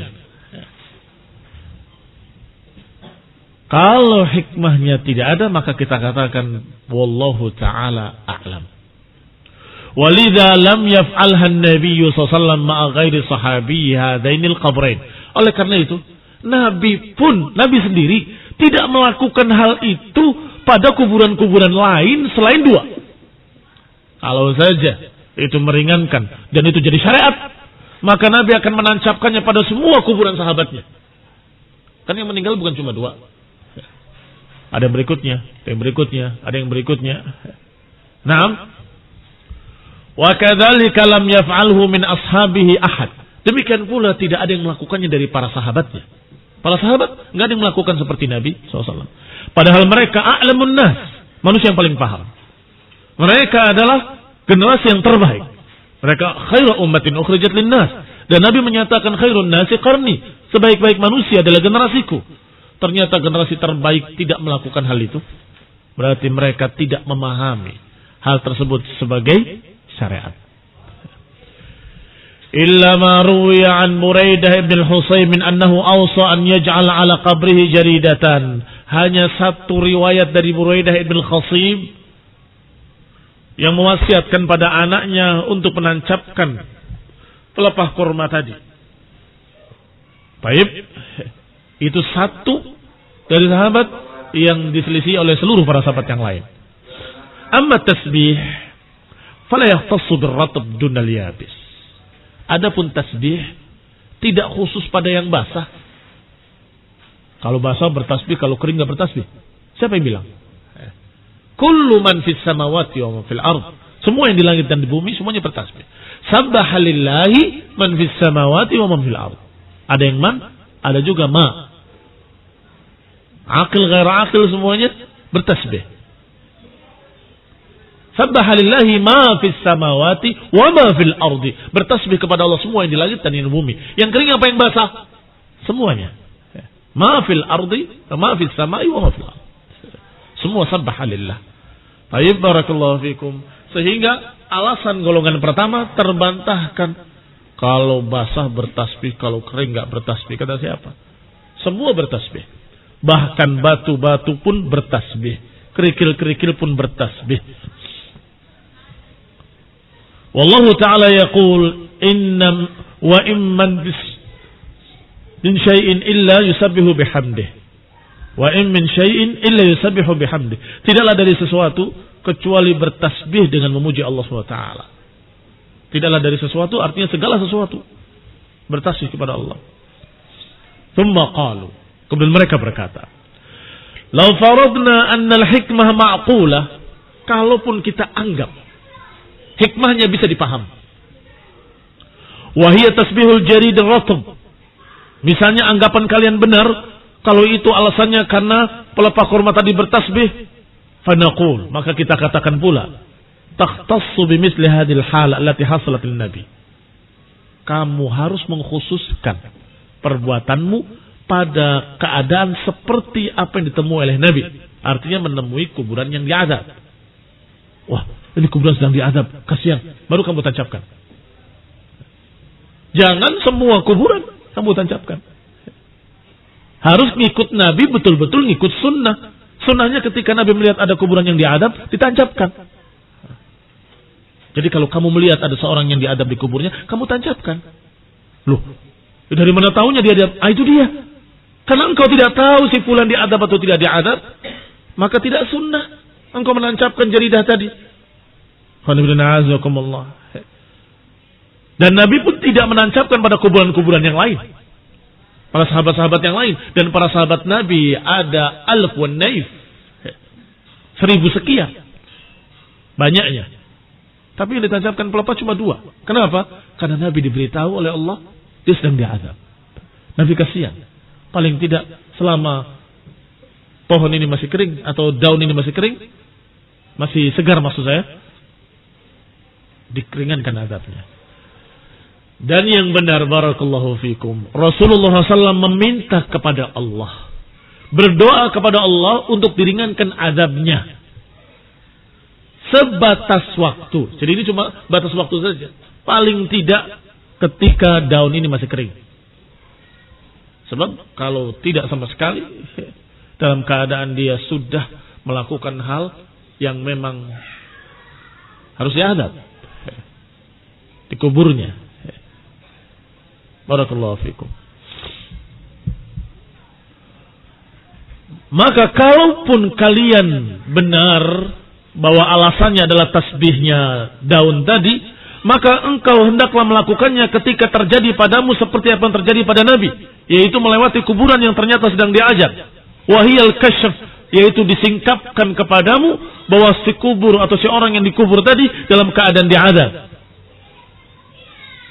Kalau hikmahnya tidak ada, maka kita katakan wallahu ta'ala a'lam. Walidha lam yaf'alha an-nabiy sallallahu alaihi wasallam ma'a ghairi sahabi hadainil qabrain. Oleh karena itu, Nabi sendiri tidak melakukan hal itu pada kuburan-kuburan lain selain dua. Kalau saja itu meringankan dan itu jadi syariat, maka Nabi akan menancapkannya pada semua kuburan sahabatnya. Kan yang meninggal bukan cuma dua. Ada yang berikutnya, ada yang berikutnya, ada yang berikutnya. Naam. Wa kadzalika lam yaf'alhu min ashabihi ahad. Demikian pula tidak ada yang melakukannya dari para sahabatnya. Para sahabat enggak ada yang melakukan seperti Nabi SAW. Padahal mereka a'lamun nas, manusia yang paling paham. Mereka adalah generasi yang terbaik. Mereka khairu ummatin ukhrijat linnas. Dan Nabi menyatakan khairun nasi qarni, sebaik-baik manusia adalah generasiku. Ternyata generasi terbaik tidak melakukan hal itu. Berarti mereka tidak memahami hal tersebut sebagai syariat. Illa ma ruwiya an Buraidah ibn al-Husaymin annahu awsa an yaj'al ala qabrihi jaridatan. Hanya satu riwayat dari Buraidah ibn al-Khasib yang mewasiatkan pada anaknya untuk menancapkan pelepah kurma tadi. Baik, itu satu dari sahabat yang diselisih oleh seluruh para sahabat yang lain. Amma tasbih fala yahtassu bir-ratb dunal yabis. Adapun tasbih tidak khusus pada yang basah. Kalau basah bertasbih, kalau kering enggak bertasbih. Siapa yang bilang? Kullu man fis samawati wa man fil ard. Semua yang di langit dan di bumi semuanya bertasbih. Sabbaha lillahi man fis samawati wa man fil ard. Ada yang man, ada juga ma. Aqil ghair aqil semuanya bertasbih. Sabbaha lillahi ma fis samawati wa ma fil ardi. Bertasbih kepada Allah semua yang di langit dan yang di bumi. Yang kering apa yang basah? Semuanya. Ma fil ardi, ma fis samai wa ma fil ardi. Semua sabbaha lillah. Baik, barakallahu fikum. Sehingga alasan golongan pertama terbantahkan. Kalau basah bertasbih, kalau kering enggak bertasbih. Kata siapa? Semua bertasbih. Bahkan batu-batu pun bertasbih. Kerikil-kerikil pun bertasbih. Wallahu ta'ala yaqul innam wa imman min syai'in illa yusabbihu bihamdih. Wa in min syai'in illa yusabbihu bihamdih. Tidaklah dari sesuatu kecuali bertasbih dengan memuji Allah SWT. Tidaklah dari sesuatu artinya segala sesuatu bertasbih kepada Allah. Thumma qalu, kemudian mereka berkata, "Law faradna anna al-hikmah ma'qulah," kalaupun kita anggap hikmahnya bisa dipaham. Wa hiya tasbihul jarid ar-ratb. Misalnya anggapan kalian benar kalau itu alasannya karena pelepah kurma tadi bertasbih, fanaqul, maka kita katakan pula, takhtassu bimithli hadhil hal allati hasalat lin nabi. Kamu harus mengkhususkan perbuatanmu pada keadaan seperti apa yang ditemui oleh Nabi. Artinya menemui kuburan yang diadab. Wah, ini kuburan sedang diadab, kasihan. Baru kamu tancapkan. Jangan semua kuburan kamu tancapkan. Harus ngikut Nabi, betul-betul ngikut sunnah. Sunnahnya ketika Nabi melihat ada kuburan yang diadab, ditancapkan. Jadi kalau kamu melihat ada seorang yang diadab di kuburnya, kamu tancapkan. Loh, dari mana tahunya diadab? Itu dia. Karena engkau tidak tahu si fulan diadab atau tidak diadab, maka tidak sunnah engkau menancapkan jaridah tadi. Dan Nabi pun tidak menancapkan pada kuburan-kuburan yang lain. Para sahabat-sahabat yang lain. Dan para sahabat Nabi ada alf wan naif. 1000 sekian. Banyaknya. Tapi yang ditancapkan pelepah cuma 2. Kenapa? Karena Nabi diberitahu oleh Allah dia sedang diazab. Nabi kasihan. Paling tidak selama pohon ini masih kering atau daun ini masih kering, masih segar maksud saya, dikeringankan azabnya. Dan yang benar, barakallahu fikum, Rasulullah SAW meminta kepada Allah, berdoa kepada Allah untuk diringankan azabnya sebatas waktu. Jadi ini cuma batas waktu saja. Paling tidak ketika daun ini masih kering. Sebab kalau tidak sama sekali, dalam keadaan dia sudah melakukan hal yang memang harus diadab di kuburnya. Barakallahu fikum. Maka kalaupun kalian benar bahwa alasannya adalah tasbihnya daun tadi, maka engkau hendaklah melakukannya ketika terjadi padamu seperti apa yang terjadi pada Nabi, yaitu melewati kuburan yang ternyata sedang diajak. Wahiyal kasyaf, yaitu disingkapkan kepadamu bahwa si kubur atau si orang yang dikubur tadi dalam keadaan diadab.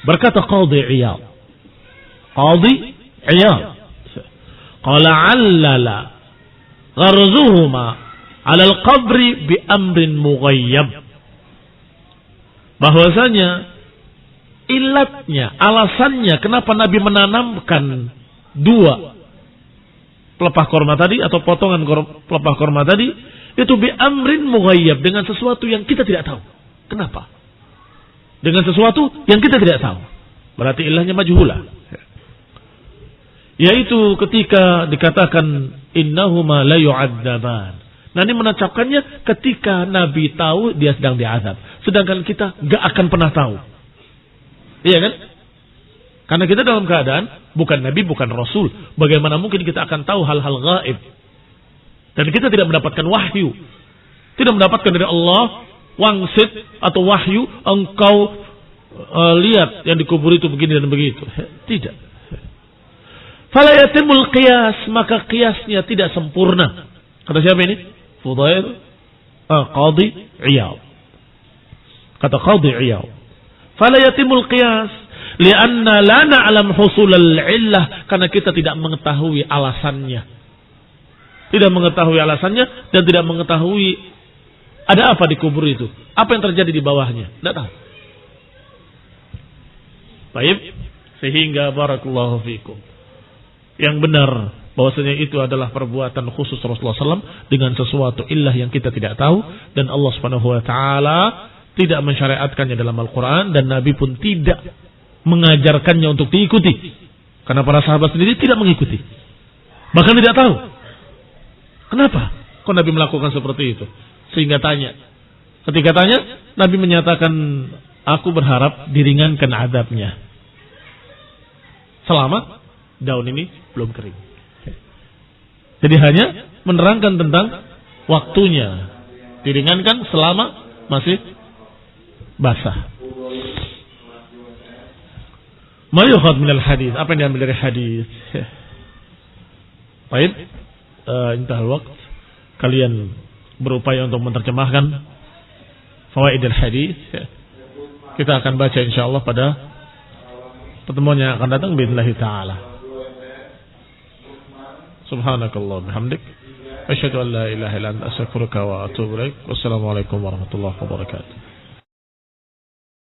Berkata Qadhi Iyad, qala 'allala gharzuhuma 'ala al-qabri bi amrin mughayyab. Bahwasanya ilatnya, alasannya kenapa Nabi menanamkan 2 pelepah korma tadi atau potongan pelepah korma tadi itu bi amrin mughayyab, dengan sesuatu yang kita tidak tahu. Kenapa? Dengan sesuatu yang kita tidak tahu. Berarti ilahnya majhulah. Yaitu ketika dikatakan innahuma la yu'adzaban. Nah, ini menancapkannya ketika Nabi tahu dia sedang diazab. Sedangkan kita gak akan pernah tahu. Iya kan? Karena kita dalam keadaan bukan Nabi, bukan Rasul. Bagaimana mungkin kita akan tahu hal-hal gaib? Dan kita tidak mendapatkan wahyu. Tidak mendapatkan dari Allah wangsit atau wahyu, engkau lihat yang dikubur itu begini dan begitu. Tidak. Fala yatimul qiyas, maka qiyasnya tidak sempurna. Kata siapa ini? Fudail Qadhi Iyad. Kata Qadhi Iyad. Fala yatimul qiyas lianna la na'lam husulal illah, karena kita tidak mengetahui alasannya. Tidak mengetahui alasannya dan tidak mengetahui ada apa di kubur itu. Apa yang terjadi di bawahnya? Tidak tahu. Baik, sehingga barakallahu fikum. Yang benar bahwasanya itu adalah perbuatan khusus Rasulullah SAW dengan sesuatu illah yang kita tidak tahu, dan Allah Subhanahu wa taala tidak mensyariatkannya dalam Al-Qur'an, dan Nabi pun tidak mengajarkannya untuk diikuti. Karena para sahabat sendiri tidak mengikuti. Bahkan tidak tahu. Kenapa kok Nabi melakukan seperti itu? Sehingga tanya. Ketika tanya, Nabi menyatakan, aku berharap diringankan azabnya selama daun ini belum kering. Jadi hanya menerangkan tentang waktunya, diringankan selama masih basah. Ma yukhad minal hadis, apa yang diambil dari hadis? Baik, intahal waqt. Kalian berupaya untuk menerjemahkan fawaidul hadis. Kita akan baca insyaallah pada pertemuan yang akan datang billahi taala. Subhanakallah bihamdik, asyhadu an la ilaha illa anta, astaghfiruka wa atubu ilaik. Wassalamualaikum warahmatullahi wabarakatuh.